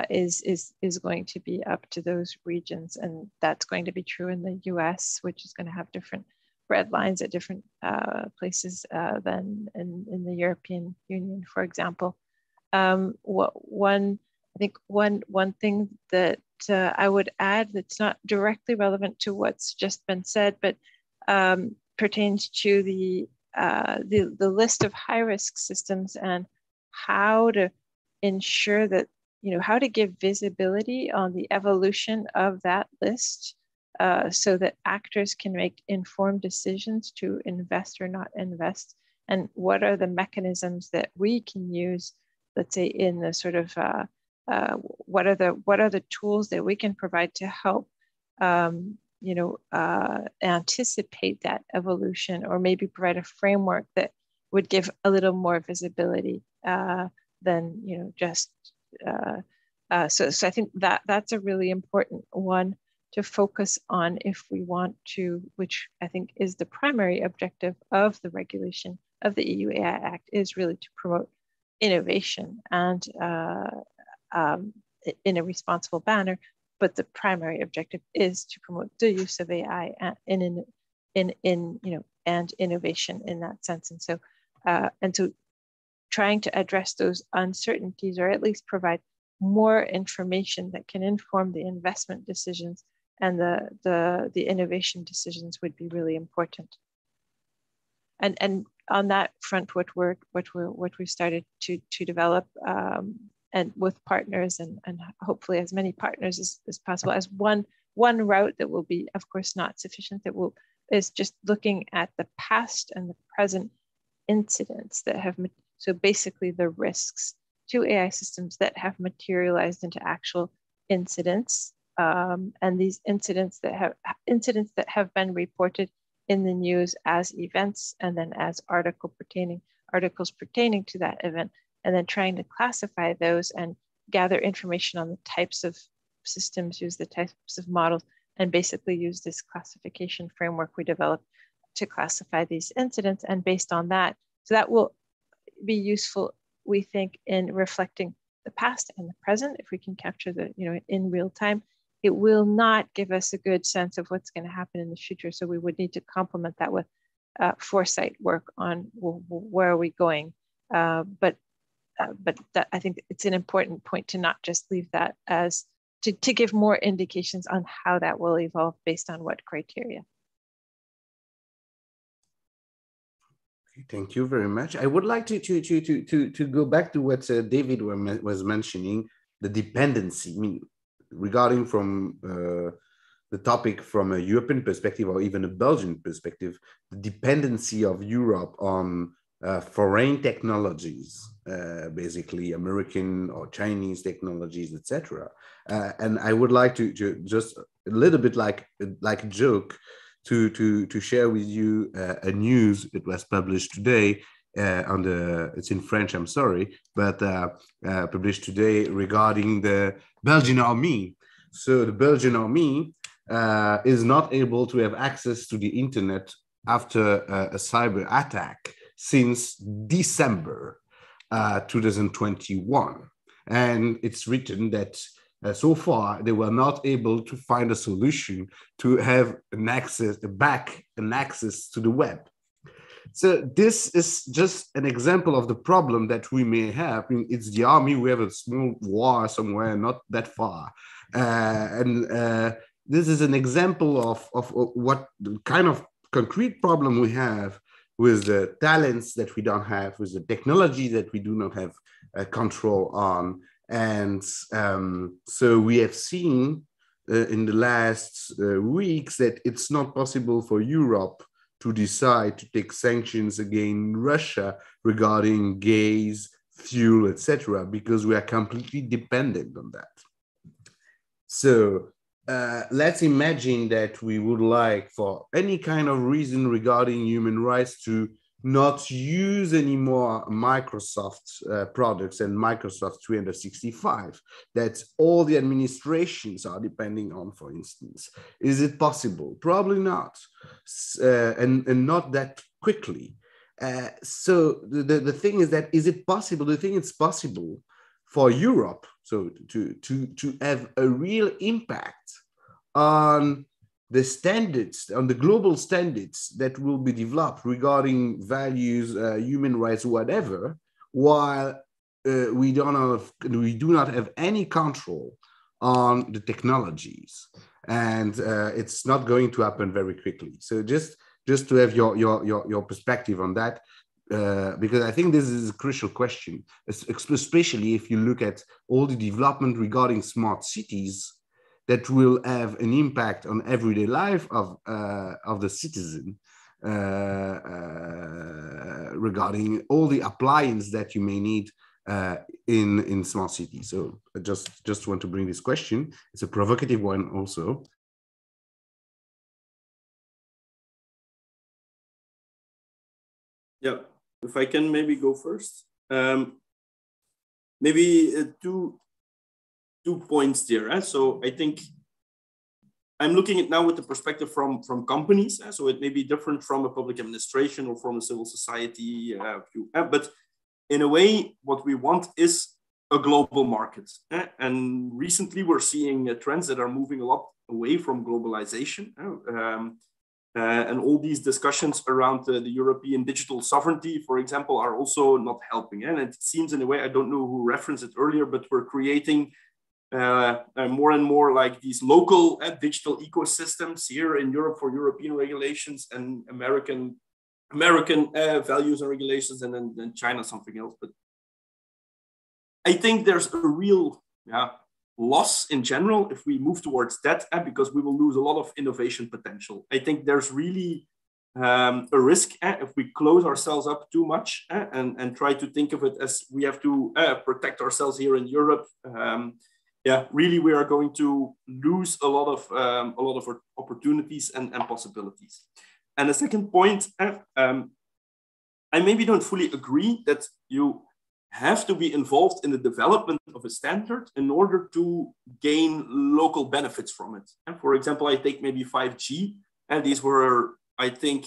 is going to be up to those regions, and that's going to be true in the US, which is going to have different red lines at different places than in the European Union, for example. One thing that I would add that's not directly relevant to what's just been said, but pertains to the list of high-risk systems and how to ensure that, how to give visibility on the evolution of that list so that actors can make informed decisions to invest or not invest. And what are the mechanisms that we can use, let's say, in the sort of, what are the tools that we can provide to help, anticipate that evolution, or maybe provide a framework that would give a little more visibility than, just So I think that's a really important one to focus on if we want to, which I think is the primary objective of the regulation of the EU AI Act, is really to promote innovation and in a responsible manner. But the primary objective is to promote the use of AI and innovation in that sense. And so trying to address those uncertainties, or at least provide more information that can inform the investment decisions and the innovation decisions, would be really important. And on that front, what we've started to develop, and with partners and hopefully as many partners as possible, as one route that will be, of course, not sufficient, is just looking at the past and the present incidents that have, so basically the risks to AI systems that have materialized into actual incidents, and these incidents that have been reported in the news as events, and then as articles pertaining to that event, and then trying to classify those and gather information on the types of systems, use the types of models, and basically use this classification framework we developed to classify these incidents. And based on that, so that will be useful, we think, in reflecting the past and the present. If we can capture in real time, it will not give us a good sense of what's going to happen in the future. So we would need to complement that with foresight work on where are we going. But that, I think it's an important point to not just leave that as to give more indications on how that will evolve based on what criteria. Thank you very much. I would like to go back to what David was mentioning, the dependency. I mean, regarding from the topic from a European perspective or even a Belgian perspective, the dependency of Europe on foreign technologies, basically American or Chinese technologies, etc. And I would like to just a little bit like a joke to share with you a news that was published today it's in French, I'm sorry, but published today regarding the Belgian army. So the Belgian army is not able to have access to the internet after a cyber attack since December 2021. And it's written that so far, they were not able to find a solution to have an access to the web. So this is just an example of the problem that we may have. I mean, it's the army. We have a small war somewhere, not that far. This is an example of what kind of concrete problem we have with the talents that we don't have, with the technology that we do not have control on. And so we have seen in the last weeks that it's not possible for Europe to decide to take sanctions against Russia regarding gas, fuel, etc., because we are completely dependent on that. So let's imagine that we would like, for any kind of reason regarding human rights, to not use anymore Microsoft products and Microsoft 365 that all the administrations are depending on, for instance. Is it possible? Probably not, and not that quickly. So the thing is that, is it possible? The thing it's possible for Europe, so to have a real impact on the standards, on the global standards that will be developed regarding values, human rights, whatever, while we do not have any control on the technologies, and it's not going to happen very quickly. So just to have your perspective on that, because I think this is a crucial question, especially if you look at all the development regarding smart cities that will have an impact on everyday life of the citizen, regarding all the appliances that you may need in smart cities. So I just want to bring this question. It's a provocative one also. Yeah, if I can maybe go first. Maybe two 2 points there. So I think I'm looking at now with the perspective from companies. So it may be different from a public administration or from a civil society view. But in a way, what we want is a global market. And recently we're seeing trends that are moving a lot away from globalization. And all these discussions around the European digital sovereignty, for example, are also not helping. And it seems in a way, I don't know who referenced it earlier, but we're creating more and more like these local digital ecosystems here in Europe for European regulations and American values and regulations, and then China something else. But I think there's a real loss in general if we move towards that, because we will lose a lot of innovation potential. I think there's really a risk if we close ourselves up too much and try to think of it as we have to protect ourselves here in Europe. Really, we are going to lose a lot of opportunities and possibilities. And the second point, I maybe don't fully agree that you have to be involved in the development of a standard in order to gain local benefits from it. And for example, I take maybe 5G, and these were, I think,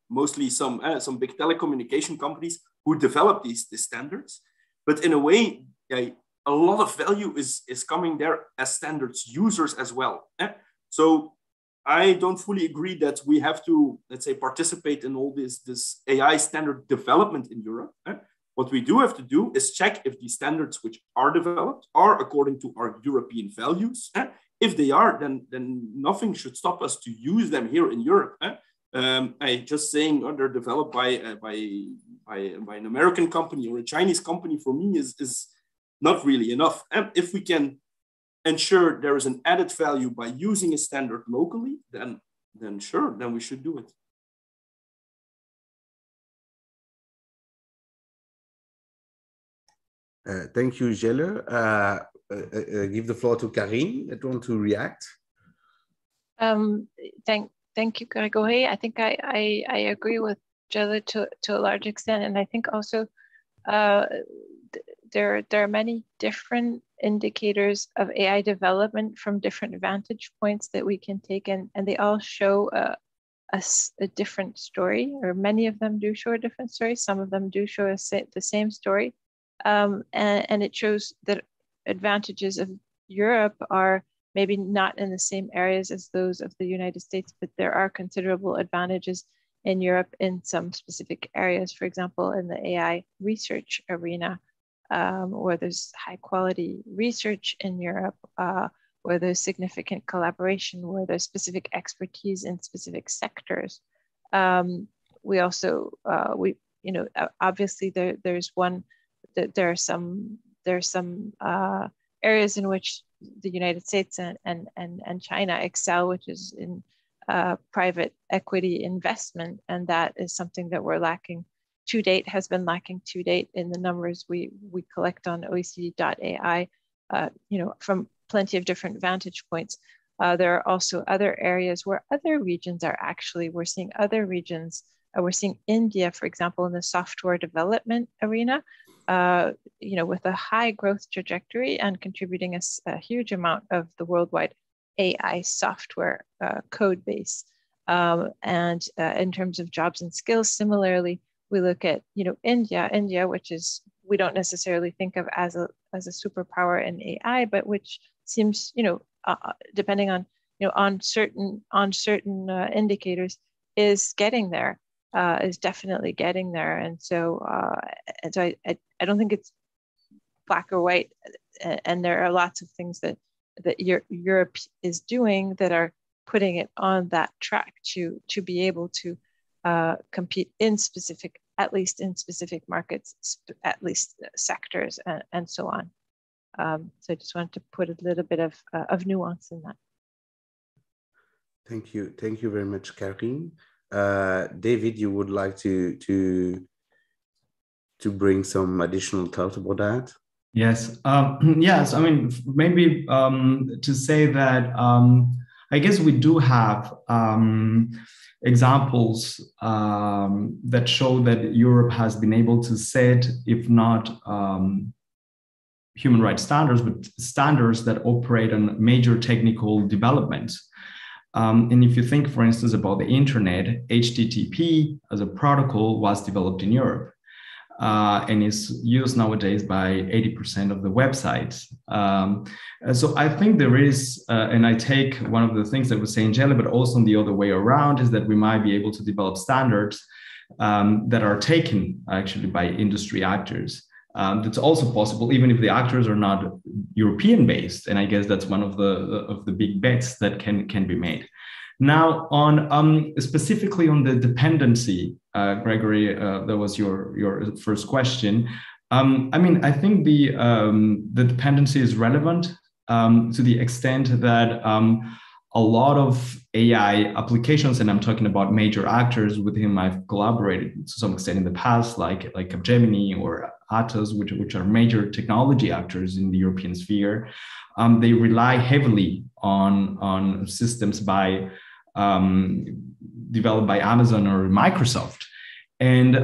mostly some big telecommunication companies who developed these standards. But in a way, a lot of value is coming there as standards users as well. So I don't fully agree that we have to, let's say, participate in all this AI standard development in Europe. What we do have to do is check if the standards which are developed are according to our European values. If they are, then nothing should stop us to use them here in Europe. I just saying they're developed by an American company or a Chinese company, for me is not really enough. If we can ensure there is an added value by using a standard locally, then sure, then we should do it. Thank you, Jelle. Give the floor to Karine that want to react. Thank you, Grégory. I think I agree with Jelle to a large extent, and I think also there are many different indicators of AI development from different vantage points that we can take, and they all show a different story, or many of them do show a different story. Some of them do show the same story. And it shows that advantages of Europe are maybe not in the same areas as those of the United States, but there are considerable advantages in Europe in some specific areas. For example, in the AI research arena, where there's high quality research in Europe, where there's significant collaboration, where there's specific expertise in specific sectors. We also, obviously there are some areas in which the United States and China excel, which is in private equity investment, and that is something that we're lacking to date, has been lacking to date in the numbers we collect on Oecd.ai, from plenty of different vantage points. There are also other areas where other regions are actually, we're seeing India, for example, in the software development arena, with a high growth trajectory and contributing a huge amount of the worldwide AI software code base. And in terms of jobs and skills, similarly, we look at India, which is, we don't necessarily think of as a superpower in AI, but which seems, depending on certain indicators, is getting there. Is definitely getting there, and so I don't think it's black or white, and there are lots of things that Europe is doing that are putting it on that track to be able to compete at least in specific markets, at least sectors, and so on. So I just wanted to put a little bit of nuance in that. Thank you very much, Karine. David, you would like to bring some additional thought about that? Yes. Yes. I mean, maybe to say that I guess we do have examples that show that Europe has been able to set, if not human rights standards, but standards that operate on major technical developments. And if you think, for instance, about the internet, HTTP as a protocol was developed in Europe. And is used nowadays by 80% of the websites. So I think there is, and I take one of the things that was saying Jelly, but also the other way around, is that we might be able to develop standards that are taken actually by industry actors. That's also possible, even if the actors are not European based. And I guess that's one of the big bets that can be made. Now, on specifically on the dependency, Gregory, that was your first question. I mean, I think the dependency is relevant to the extent that a lot of AI applications, and I'm talking about major actors with whom I've collaborated to some extent in the past, like Capgemini or Atos, which are major technology actors in the European sphere, they rely heavily on systems developed by Amazon or Microsoft. And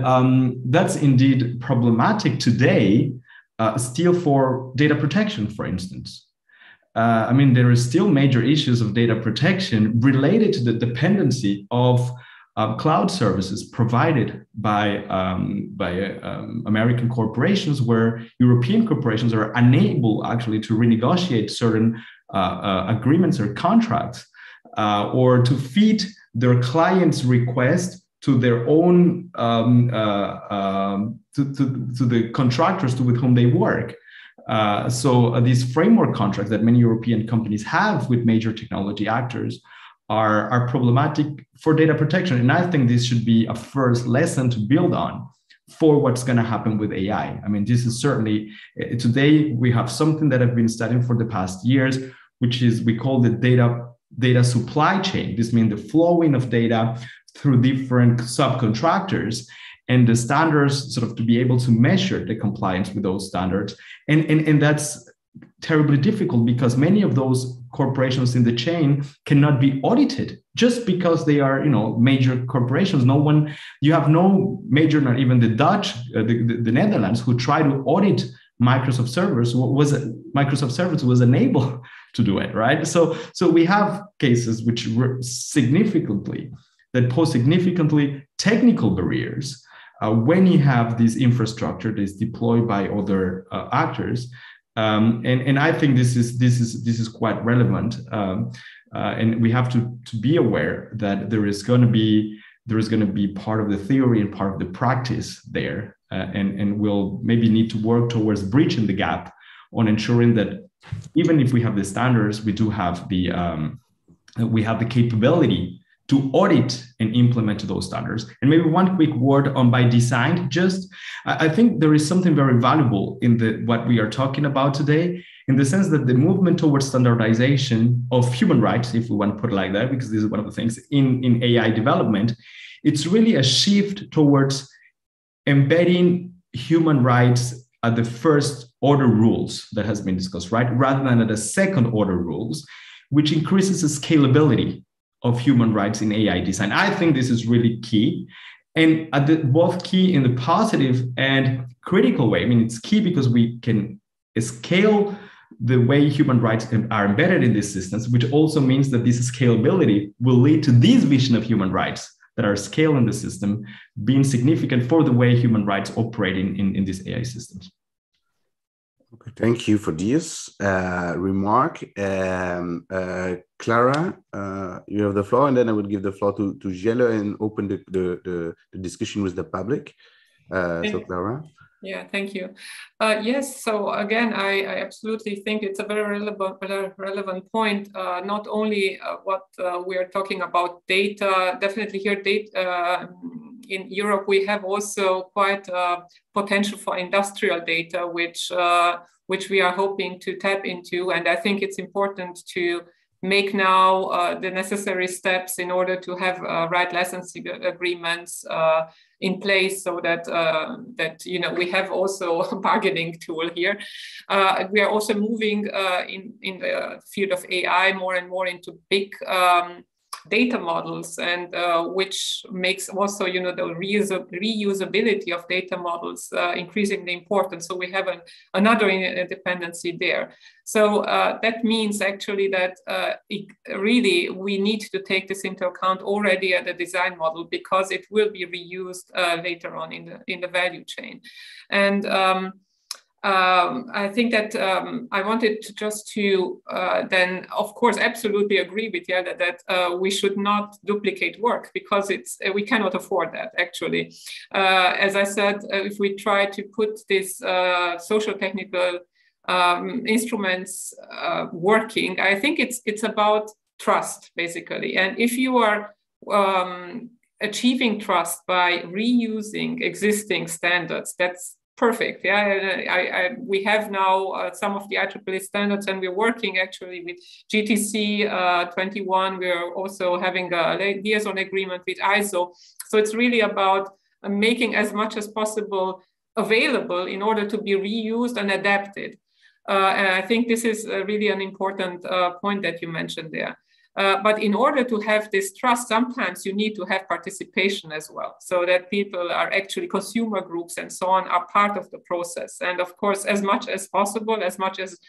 that's indeed problematic today, still for data protection, for instance. I mean, there is still major issues of data protection related to the dependency of cloud services provided by American corporations, where European corporations are unable actually to renegotiate certain agreements or contracts, or to feed their clients' request to their own to the contractors with whom they work. So these framework contracts that many European companies have with major technology actors are problematic for data protection. And I think this should be a first lesson to build on for what's going to happen with AI. I mean, this is certainly, today we have something that I've been studying for the past years, which is, we call the data supply chain. This means the flowing of data through different subcontractors, and the standards sort of to be able to measure the compliance with those standards. And that's terribly difficult, because many of those corporations in the chain cannot be audited just because they are, major corporations. You have no major, not even the Dutch, the Netherlands, who try to audit Microsoft servers. Microsoft servers was unable to do it, right? So we have cases which pose significantly technical barriers when you have this infrastructure that is deployed by other actors, and I think this is quite relevant, and we have to be aware that there is going to be part of the theory and part of the practice there, and we'll maybe need to work towards bridging the gap on ensuring that even if we have the standards, we do have the capability to audit and implement those standards. And maybe one quick word on by design. I think there is something very valuable in what we are talking about today, in the sense that the movement towards standardization of human rights, if we want to put it like that, because this is one of the things in AI development, it's really a shift towards embedding human rights at the first order rules that has been discussed, right? Rather than at the second order rules, which increases the scalability of human rights in AI design. I think this is really key, and both key in the positive and critical way. I mean, it's key because we can scale the way human rights are embedded in these systems, which also means that this scalability will lead to this vision of human rights that are scaled in the system being significant for the way human rights operate in these AI systems. Okay, thank you for this remark. Clara, you have the floor, and then I would give the floor to Jelle and open the discussion with the public. So Clara. Yeah, thank you. Yes, so again, I absolutely think it's a very relevant point. Not only what we are talking about data, definitely here data, in Europe, we have also quite potential for industrial data, which we are hoping to tap into. And I think it's important to make now the necessary steps in order to have right licensing agreements in place, so that we have also a bargaining tool here. We are also moving in the field of AI more and more into big data models, and which makes also, you know, the reusability of data models increasingly important. So we have another dependency there. So that means actually that really we need to take this into account already at the design model, because it will be reused later on in the value chain. And I think that I wanted to just to then, of course, absolutely agree with you that we should not duplicate work, because we cannot afford that, actually. As I said, if we try to put this social technical instruments working, I think it's about trust, basically. And if you are achieving trust by reusing existing standards, that's perfect. Yeah, we have now some of the IEEE standards, and we're working actually with GTC 21. We're also having a liaison agreement with ISO. So it's really about making as much as possible available in order to be reused and adapted. And I think this is really an important point that you mentioned there. But in order to have this trust, sometimes you need to have participation as well, so that people are actually, consumer groups and so on, are part of the process. And of course, as much as possible, as much as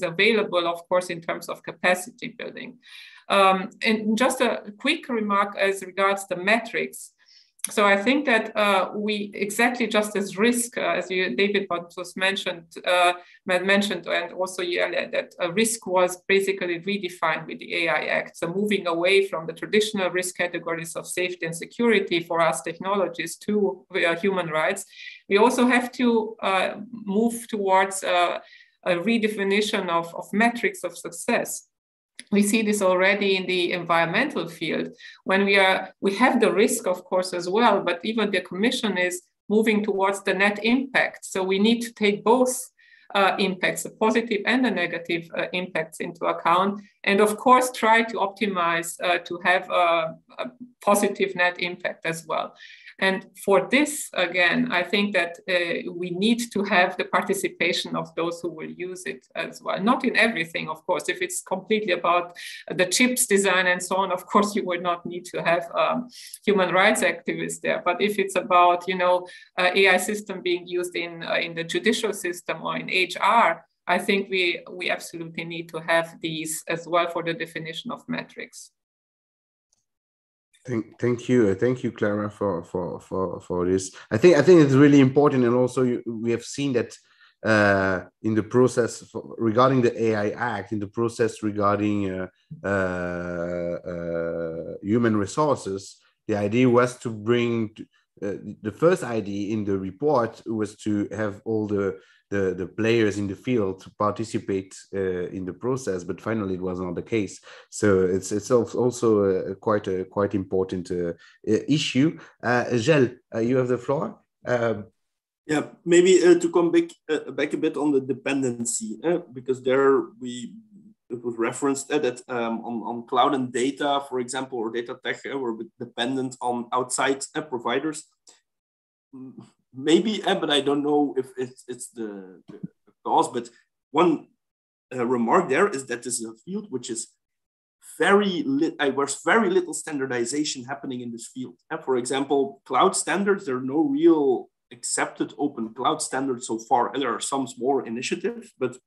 available, of course, in terms of capacity building. And just a quick remark as regards the metrics. So I think that we exactly just as risk, as David was mentioned, and also that risk was basically redefined with the AI Act. So moving away from the traditional risk categories of safety and security for us technologies to human rights, we also have to move towards a redefinition of metrics of success. We see this already in the environmental field, when we have the risk, of course, as well, but even the Commission is moving towards the net impact. So we need to take both impacts, the positive and the negative impacts, into account, and of course try to optimize to have a positive net impact as well. And for this, again, I think that we need to have the participation of those who will use it as well. Not in everything, of course. If it's completely about the chips design and so on, of course, you would not need to have human rights activists there. But if it's about, you know, AI system being used in the judicial system or in HR, I think we absolutely need to have these as well for the definition of metrics. Thank you, Clara, for this. I think it's really important, and also we have seen that in the process regarding the AI Act, in the process regarding human resources, the idea was to bring the first idea in the report was to have all the players in the field to participate in the process, but finally it was not the case. So it's also quite important issue. Gel, you have the floor. Yeah, maybe to come back a bit on the dependency, because there it was referenced that on cloud and data, for example, or data tech, we're dependent on outside providers. Maybe, but I don't know if it's the cause. But one remark there is that this is a field which is there's very little standardization happening in this field. For example, cloud standards, there are no real accepted open cloud standards so far. And there are some small initiatives, but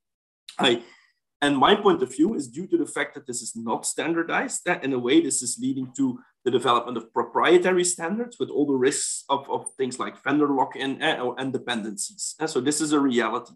and my point of view is due to the fact that this is not standardized. In a way, this is leading to the development of proprietary standards with all the risks of things like vendor lock-in and dependencies. And so this is a reality.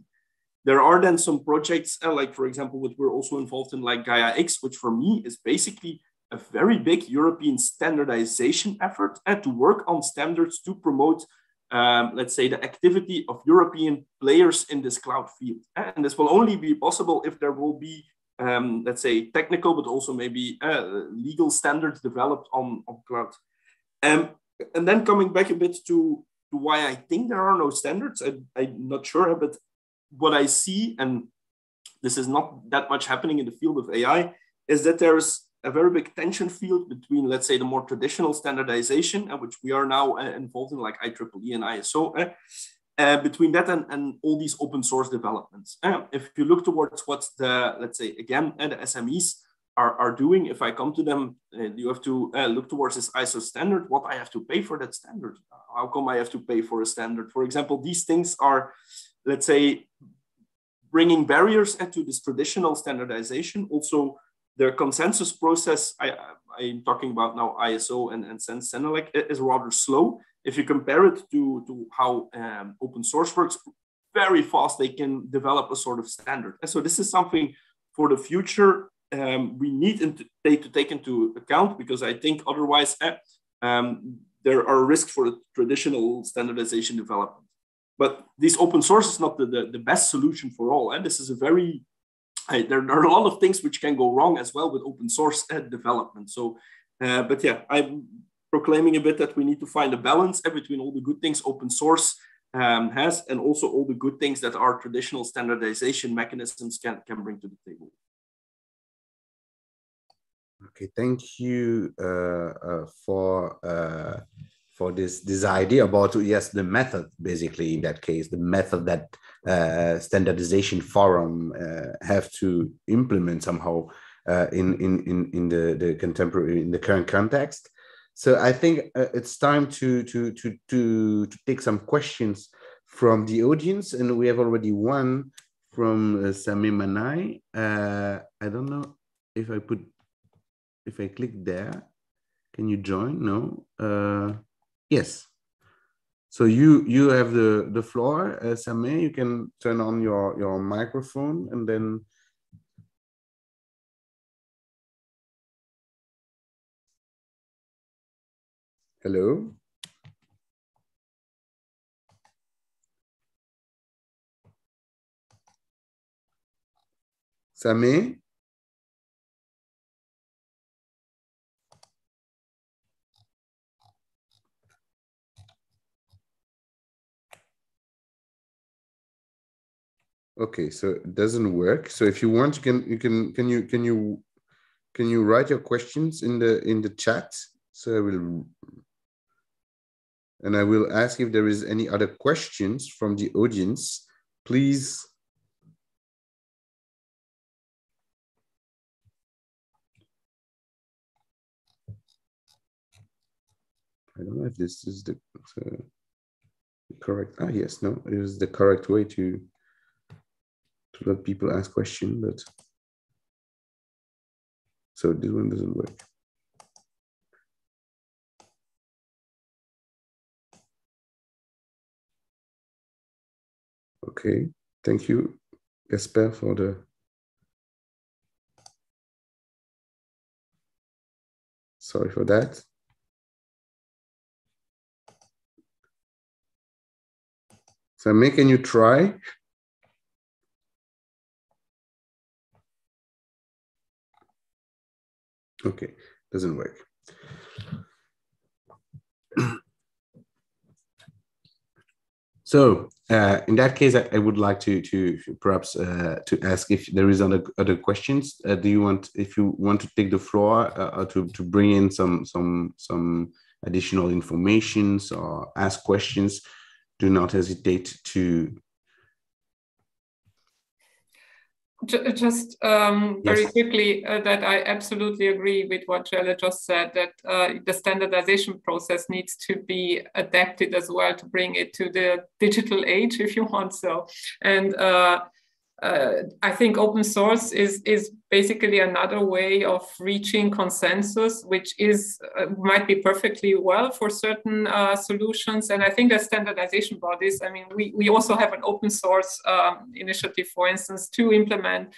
There are then some projects, like for example, what we're also involved in, like Gaia X, which for me is basically a very big European standardization effort to work on standards to promote let's say, the activity of European players in this cloud field. And this will only be possible if there will be, let's say, technical, but also maybe legal standards developed on cloud. And then coming back a bit to why I think there are no standards, I'm not sure, but what I see, and this is not that much happening in the field of AI, is that there's a very big tension field between, let's say, the more traditional standardization, which we are now involved in, like IEEE and ISO, between that and all these open source developments. If you look towards what's the, let's say, again, the SMEs, are doing. If I come to them, you have to look towards this ISO standard, what I have to pay for that standard. How come I have to pay for a standard? For example, these things are, let's say, bringing barriers to this traditional standardization. Also, their consensus process, I'm talking about now ISO and Senelec, is rather slow. If you compare it to how open source works, very fast they can develop a sort of standard. And so this is something for the future we need to take into account, because I think otherwise there are risks for the traditional standardization development. But this open source is not the best solution for all. And this is a very, there are a lot of things which can go wrong as well with open source development. So, but yeah, I'm proclaiming a bit that we need to find a balance between all the good things open source has, and also all the good things that our traditional standardization mechanisms can bring to the table. Okay, thank you for this idea about, yes, the method, basically, in that case, the method that standardization forum have to implement somehow in the contemporary, in the current context. So I think it's time to take some questions from the audience, and we have already one from Sami Manai. I don't know if I click there, can you join? No. Yes. So you have the floor, Sami. You can turn on your microphone and then. Hello. Sami. Okay, so it doesn't work. So if you want, can you write your questions in the chat? So I will ask if there is any other questions from the audience, please. I don't know if this is the correct. Yes, no, it is the correct way to let people ask questions, but so this one doesn't work. Okay, thank you, Gasper, for the. Sorry for that. Sami, can you try? Okay, doesn't work. So in that case, I would like to perhaps to ask if there is other questions. Do you want, if you want to take the floor to bring in some additional informations or ask questions, do not hesitate to. Just very quickly, that I absolutely agree with what Jelle just said, that the standardization process needs to be adapted as well to bring it to the digital age, if you want so. And I think open source is basically another way of reaching consensus, which is might be perfectly well for certain solutions. And I think that standardization bodies, I mean, we also have an open source initiative, for instance, to implement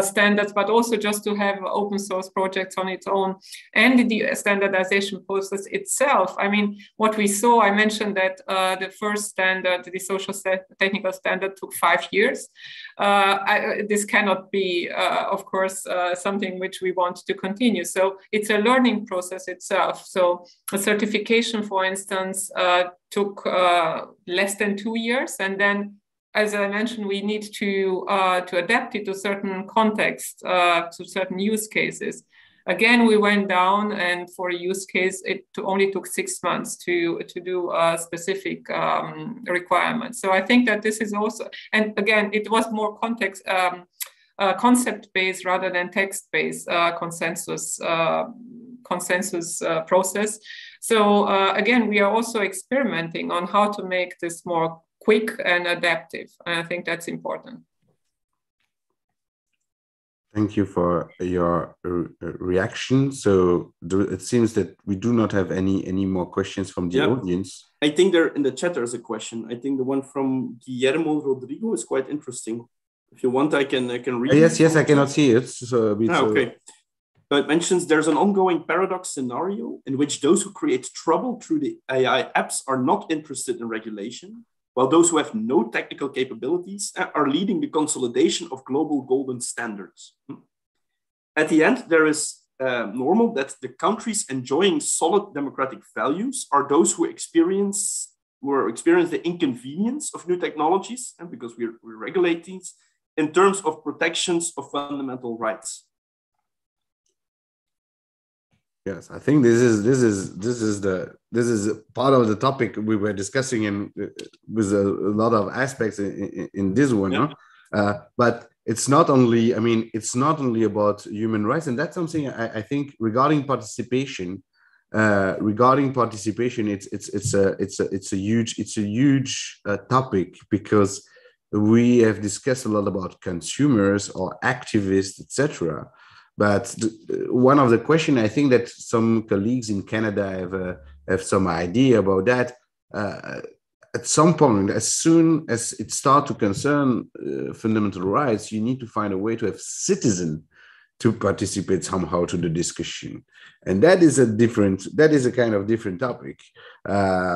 standards, but also just to have open source projects on its own. And the standardization process itself, I mean, what we saw, I mentioned that the first standard, the social technical standard, took 5 years. This cannot be, of course, something which we want to continue. So it's a learning process itself. So a certification, for instance, took less than 2 years. And then, as I mentioned, we need to adapt it to certain context, to certain use cases. Again, we went down, and for a use case, it only took 6 months to do specific requirements. So I think that this is also, and again, it was more context concept-based rather than text-based consensus process. So again, we are also experimenting on how to make this more quick and adaptive. And I think that's important. Thank you for your reaction. So it seems that we do not have any more questions from the audience. I think there in the chat there's a question. I think the one from Guillermo Rodrigo is quite interesting. If you want, I can read it. Yes, I cannot chat. see it. So okay. So it mentions there's an ongoing paradox scenario in which those who create trouble through the AI apps are not interested in regulation, while those who have no technical capabilities are leading the consolidation of global golden standards. At the end, there is normal that the countries enjoying solid democratic values are those who experience the inconvenience of new technologies, and because we regulate these in terms of protections of fundamental rights. Yes, I think this is part of the topic we were discussing, and with a lot of aspects in this one. Yeah. No? But it's not only. I mean, it's not only about human rights, and that's something I think regarding participation. It's a huge topic, because we have discussed a lot about consumers or activists, etc. But one of the questions, I think that some colleagues in Canada have some idea about that. At some point, as soon as it starts to concern fundamental rights, you need to find a way to have citizens to participate somehow to the discussion. And that is a kind of different topic,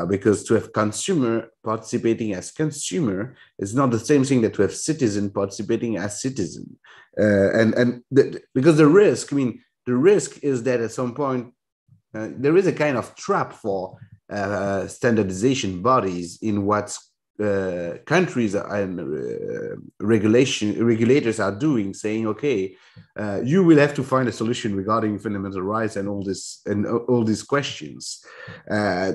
because to have consumer participating as consumer is not the same thing that to have citizen participating as citizen. Because the risk is that at some point there is a kind of trap for standardization bodies in what countries and regulators are doing, saying, okay, you will have to find a solution regarding fundamental rights and all these questions.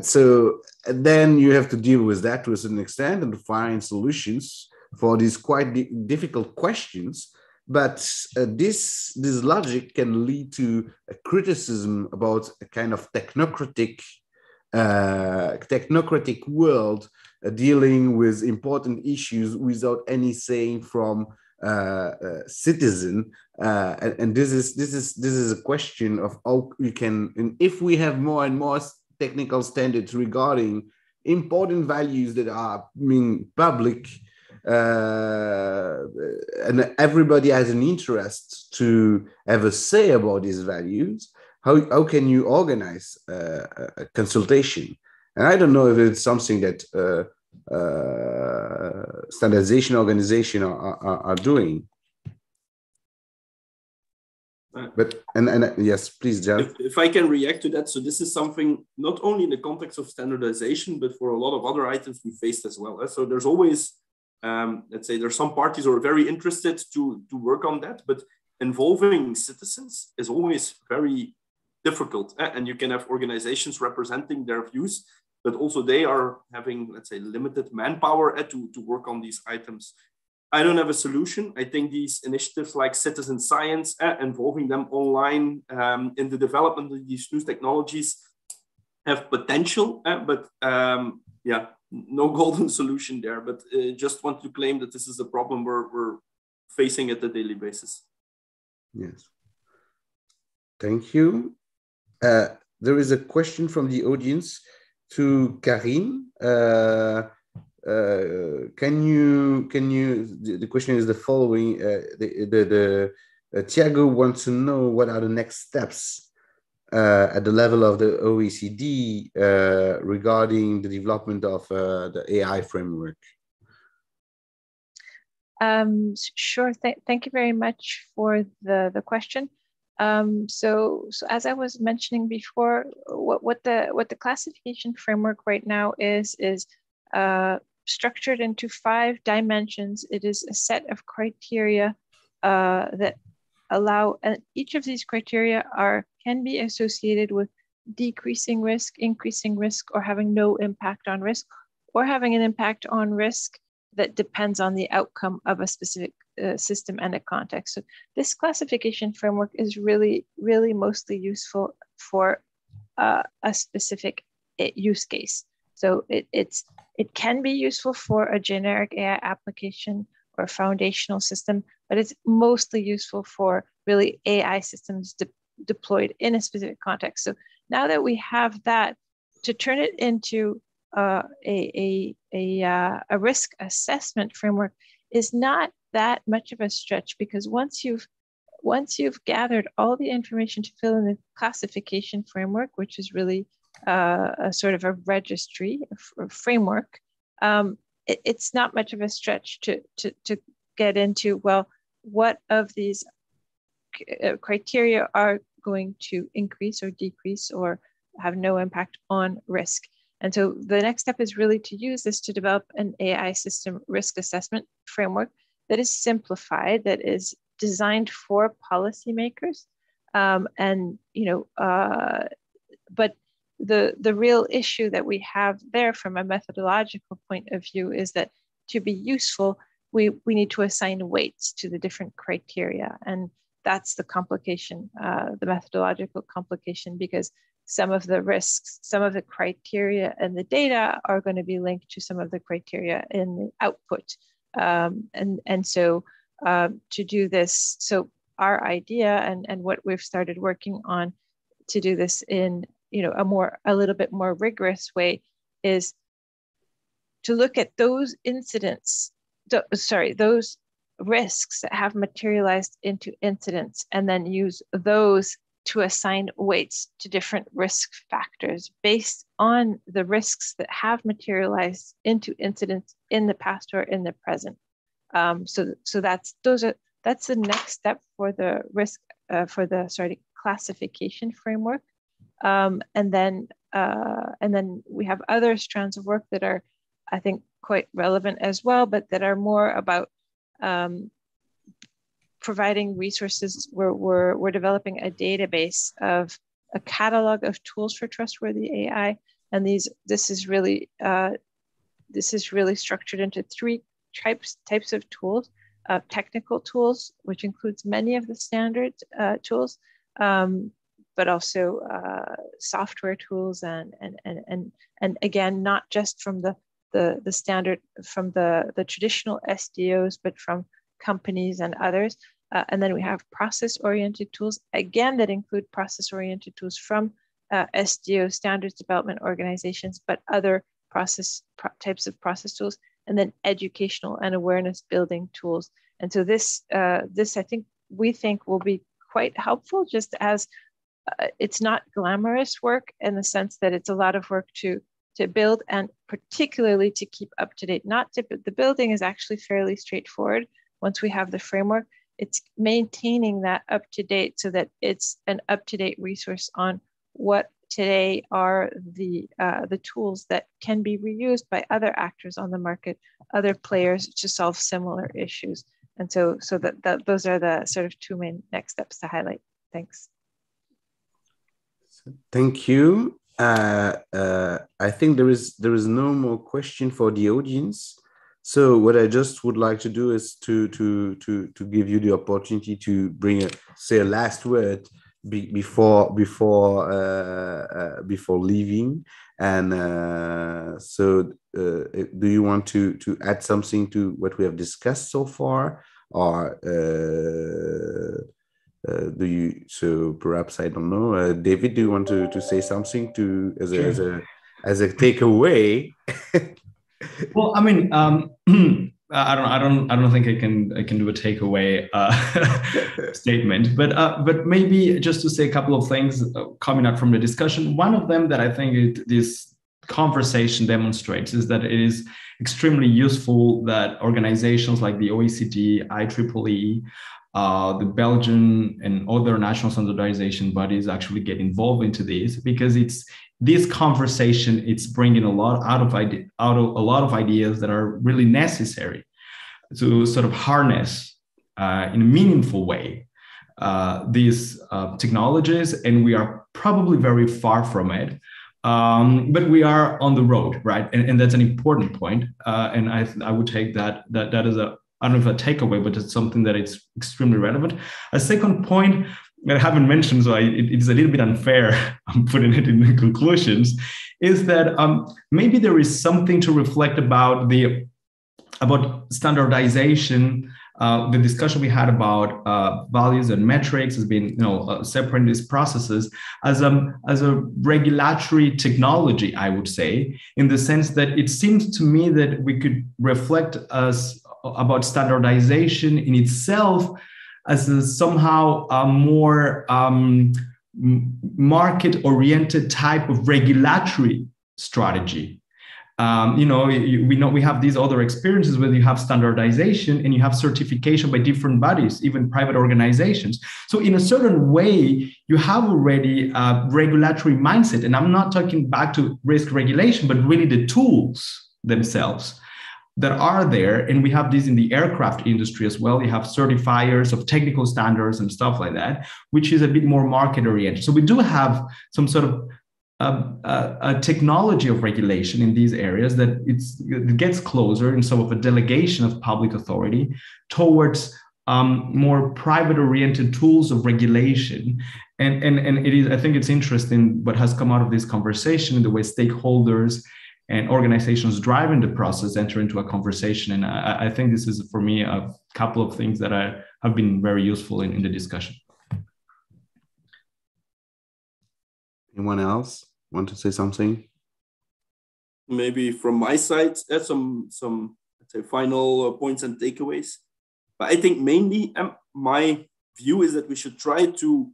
So then you have to deal with that to a certain extent and find solutions for these quite difficult questions. But this logic can lead to a criticism about a kind of technocratic world dealing with important issues without any saying from citizen. And this is a question of how we can, and if we have more and more technical standards regarding important values that are public, and everybody has an interest to have a say about these values, how can you organize a consultation? And I don't know if it's something that standardization organizations are doing. But and yes, please, Jan. If I can react to that, so this is something not only in the context of standardization, but for a lot of other items we faced as well. So there's always, let's say, there's some parties who are very interested to work on that, but involving citizens is always very difficult. And you can have organizations representing their views, but also they are having, let's say, limited manpower to work on these items. I don't have a solution. I think these initiatives like citizen science, involving them online in the development of these new technologies have potential, but yeah, no golden solution there. But just want to claim that this is a problem we're facing at a daily basis. Yes. Thank you. There is a question from the audience to Karine. The question is the following. Thiago wants to know what are the next steps at the level of the OECD regarding the development of the AI framework. Sure. Thank you very much for the question. So as I was mentioning before, what the classification framework right now is structured into 5 dimensions. It is a set of criteria that allow, and each of these criteria can be associated with decreasing risk, increasing risk, or having no impact on risk, or having an impact on risk that depends on the outcome of a specific system and a context. So this classification framework is really, really mostly useful for a specific use case. So it can be useful for a generic AI application or foundational system, but it's mostly useful for really AI systems deployed in a specific context. So now that we have that, to turn it into a risk assessment framework is not that much of a stretch, because once you've gathered all the information to fill in the classification framework, which is really a sort of a registry or framework, it's not much of a stretch to get into, well, what of these criteria are going to increase or decrease or have no impact on risk. And so the next step is really to use this to develop an AI system risk assessment framework that is simplified, that is designed for policymakers. But the real issue that we have there from a methodological point of view is that to be useful, we need to assign weights to the different criteria. And that's the complication, the methodological complication, because some of the risks, some of the criteria and the data are going to be linked to some of the criteria in the output. So to do this, so our idea and what we've started working on to do this in a little bit more rigorous way is to look at those those risks that have materialized into incidents, and then use those to assign weights to different risk factors based on the risks that have materialized into incidents in the past or in the present. So that's the next step for the risk classification framework. And then we have other strands of work that are, I think, quite relevant as well, but that are more about providing resources. We're developing a database of a catalog of tools for trustworthy AI, and this is really structured into three types of tools: technical tools, which includes many of the standard tools, but also software tools, and again, not just from the standard, from the traditional SDOs, but from companies and others. And then we have process-oriented tools, again, that include process-oriented tools from SDO, standards development organizations, but other types of process tools, and then educational and awareness building tools. And so this we think will be quite helpful, just as it's not glamorous work in the sense that it's a lot of work to build, and particularly to keep up to date. The building is actually fairly straightforward. Once we have the framework, it's maintaining that up to date so that it's an up-to-date resource on what today are the tools that can be reused by other actors on the market, other players, to solve similar issues. And so that those are the sort of two main next steps to highlight. Thanks. Thank you. I think there is no more question for the audience. So what I just would like to do is to give you the opportunity to say a last word before leaving. And do you want to add something to what we have discussed so far, or do you? So perhaps, I don't know. David, do you want to say something as a takeaway? Well, I mean, I don't think I can do a takeaway statement, but maybe just to say a couple of things coming out from the discussion. One of them that I think this conversation demonstrates is that it is extremely useful that organizations like the OECD, IEEE, the Belgian and other national standardization bodies actually get involved into this, because this conversation, it's bringing a lot out of a lot of ideas that are really necessary to sort of harness in a meaningful way these technologies, and we are probably very far from it, but we are on the road, right? And that's an important point, and I would take that is I don't know if a takeaway, but it's something that it's extremely relevant. A second point that I haven't mentioned, so it is a little bit unfair, I'm putting it in the conclusions, is that maybe there is something to reflect about standardization. The discussion we had about values and metrics has been, separating these processes as a regulatory technology, I would say, in the sense that it seems to me that we could reflect about standardization in itself as somehow a more market-oriented type of regulatory strategy. We know we have these other experiences where you have standardization and you have certification by different bodies, even private organizations. So in a certain way, you have already a regulatory mindset. And I'm not talking back to risk regulation, but really the tools themselves that are there. And we have these in the aircraft industry as well. You have certifiers of technical standards and stuff like that, which is a bit more market oriented. So we do have some sort of a technology of regulation in these areas that it gets closer in some of a delegation of public authority towards more private-oriented tools of regulation. And it is, I think it's interesting what has come out of this conversation in the way stakeholders and organizations driving the process enter into a conversation. And I think this is, for me, a couple of things that have been very useful in the discussion. Anyone else want to say something? Maybe from my side, some let's say final points and takeaways. But I think mainly my view is that we should try to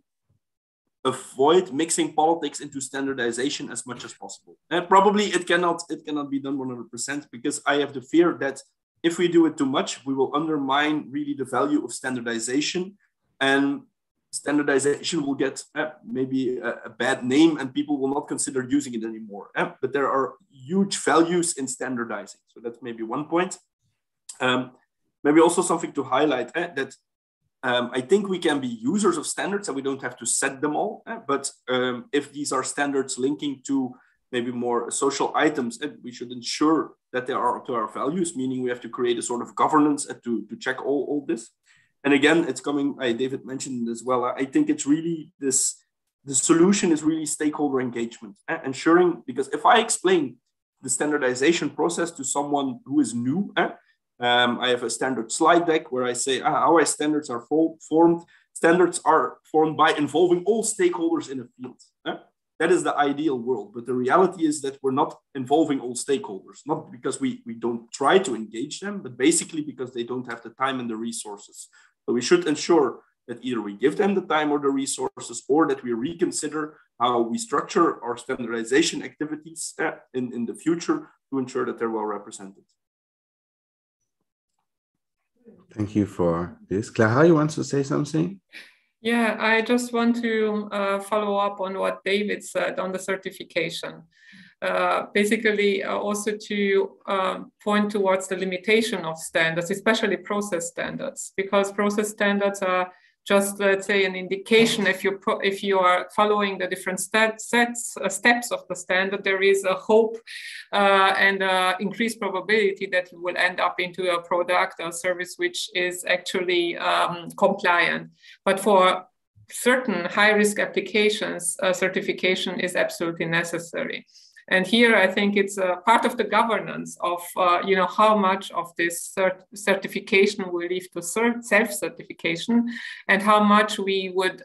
avoid mixing politics into standardization as much as possible. And probably it cannot be done 100%, because I have the fear that if we do it too much, we will undermine really the value of standardization, and standardization will get maybe a bad name and people will not consider using it anymore. But there are huge values in standardizing. So that's maybe one point. Maybe also something to highlight that I think we can be users of standards and we don't have to set them all. But if these are standards linking to maybe more social items, we should ensure that they are to our values, meaning we have to create a sort of governance to check all this. And again, it's coming, David mentioned as well, I think it's really the solution is really stakeholder engagement, ensuring, because if I explain the standardization process to someone who is new, I have a standard slide deck where I say how standards are formed. Standards are formed by involving all stakeholders in a field. That is the ideal world. But the reality is that we're not involving all stakeholders, not because we don't try to engage them, but basically because they don't have the time and the resources. So we should ensure that either we give them the time or the resources, or that we reconsider how we structure our standardization activities in the future to ensure that they're well represented. Thank you for this. Clara, you want to say something? Yeah, I just want to follow up on what David said on the certification. Basically, also to point towards the limitation of standards, especially process standards, because process standards are just, let's say, an indication. If you are following the different steps of the standard, there is a hope and increased probability that you will end up into a product or service which is actually compliant. But for certain high-risk applications, certification is absolutely necessary. And here, I think it's a part of the governance of, how much of this certification will lead to self-certification, and how much we would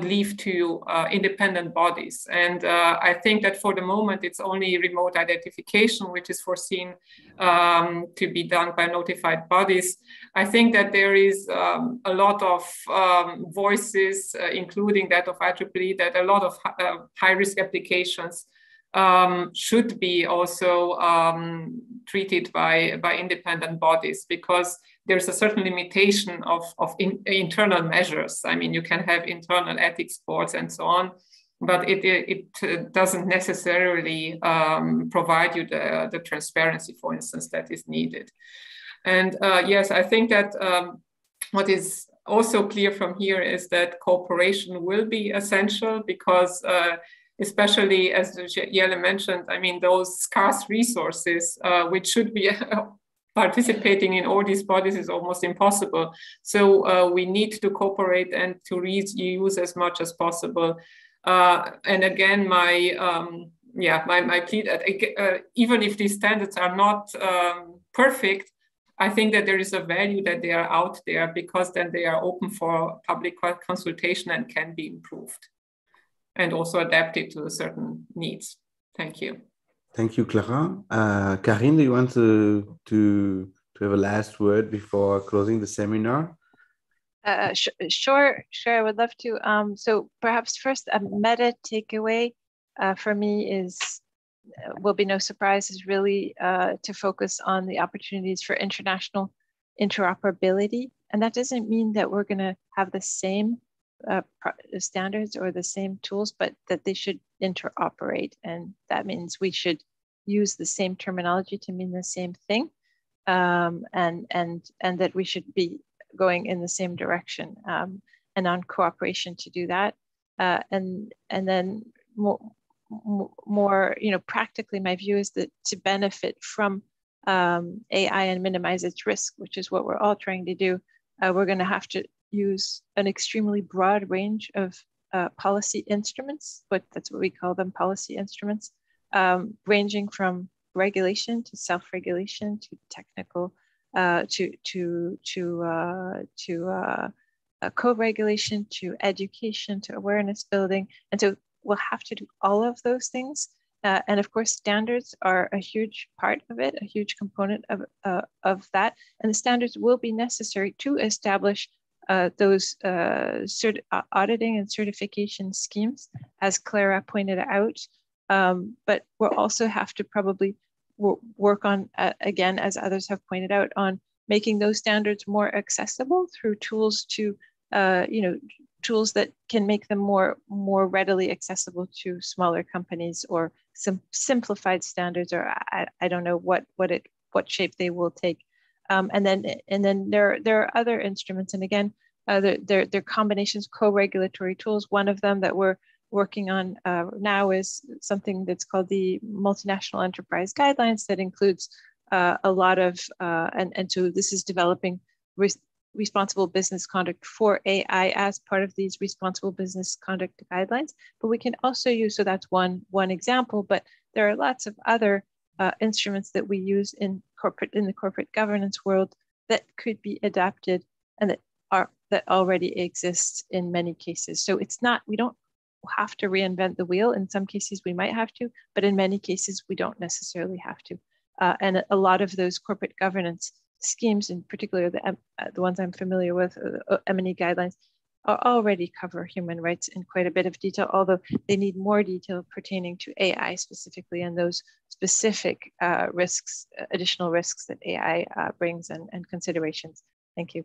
leave to independent bodies. And I think that for the moment, it's only remote identification, which is foreseen to be done by notified bodies. I think that there is a lot of voices, including that of IEEE, that a lot of high-risk applications should be also treated by independent bodies, because there's a certain limitation of internal measures. I mean, you can have internal ethics boards and so on, but it doesn't necessarily provide you the transparency, for instance, that is needed. And yes, I think that what is also clear from here is that cooperation will be essential, because especially, as Jelle mentioned, I mean, those scarce resources, which should be participating in all these bodies is almost impossible. So we need to cooperate and to reuse as much as possible. And again, my plea that even if these standards are not perfect, I think that there is a value that they are out there, because then they are open for public consultation and can be improved and also adapted to certain needs. Thank you. Thank you, Clara. Karine, do you want to have a last word before closing the seminar? Sure, I would love to. So perhaps first, a meta takeaway for me will be no surprise, is really to focus on the opportunities for international interoperability. And that doesn't mean that we're going to have the same standards or the same tools, but that they should interoperate. And that means we should use the same terminology to mean the same thing, and that we should be going in the same direction, and on cooperation to do that. And then more, practically, my view is that to benefit from AI and minimize its risk, which is what we're all trying to do, we're going to have to use an extremely broad range of policy instruments, but that's what we call them, policy instruments, ranging from regulation to self-regulation to technical, to co-regulation, to education, to awareness building. And so we'll have to do all of those things. And of course, standards are a huge part of it, a huge component of that. And the standards will be necessary to establish those auditing and certification schemes, as Clara pointed out. But we'll also have to probably work on, again, as others have pointed out, on making those standards more accessible through tools to, tools that can make them more readily accessible to smaller companies, or some simplified standards, or I don't know what shape they will take. And then there are other instruments, and again, they're combinations, co-regulatory tools. One of them that we're working on now is something that's called the Multinational Enterprise Guidelines, that includes a lot of, and so this is developing responsible business conduct for AI as part of these responsible business conduct guidelines. But we can also use, so that's one example, but there are lots of other instruments that we use in the corporate governance world that could be adapted, and that already exist in many cases. So it's not, we don't have to reinvent the wheel. In some cases we might have to, but in many cases we don't necessarily have to. And a lot of those corporate governance schemes, in particular the ones I'm familiar with, M&E guidelines, already cover human rights in quite a bit of detail, although they need more detail pertaining to AI specifically, and those specific risks, additional risks that AI brings, and considerations. Thank you.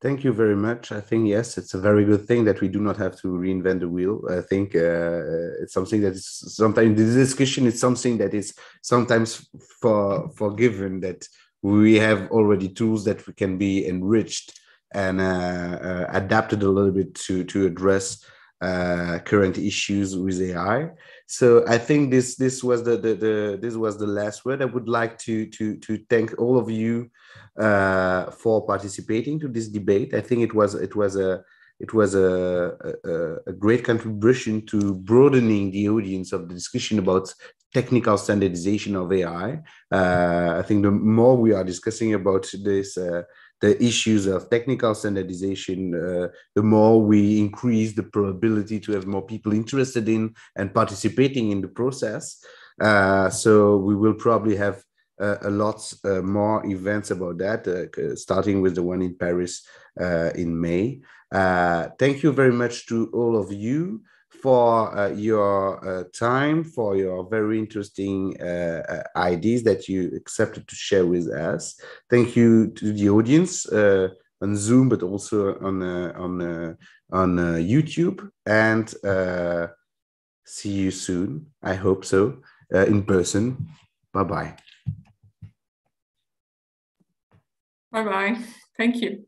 Thank you very much. I think, yes, it's a very good thing that we do not have to reinvent the wheel. I think it's something that is sometimes, this discussion is something that is sometimes forgiven, that we have already tools that can be enriched and adapted a little bit to address current issues with AI. So I think this was the last word. I would like to thank all of you for participating to this debate. I think it was a great contribution to broadening the audience of the discussion about technical standardization of AI. I think the more we are discussing about this, the issues of technical standardization, the more we increase the probability to have more people interested in and participating in the process. So we will probably have a lot more events about that, starting with the one in Paris in May. Thank you very much to all of you for your time, for your very interesting ideas that you accepted to share with us. Thank you to the audience on Zoom, but also on YouTube. And see you soon. I hope so, in person. Bye-bye. Bye-bye. Thank you.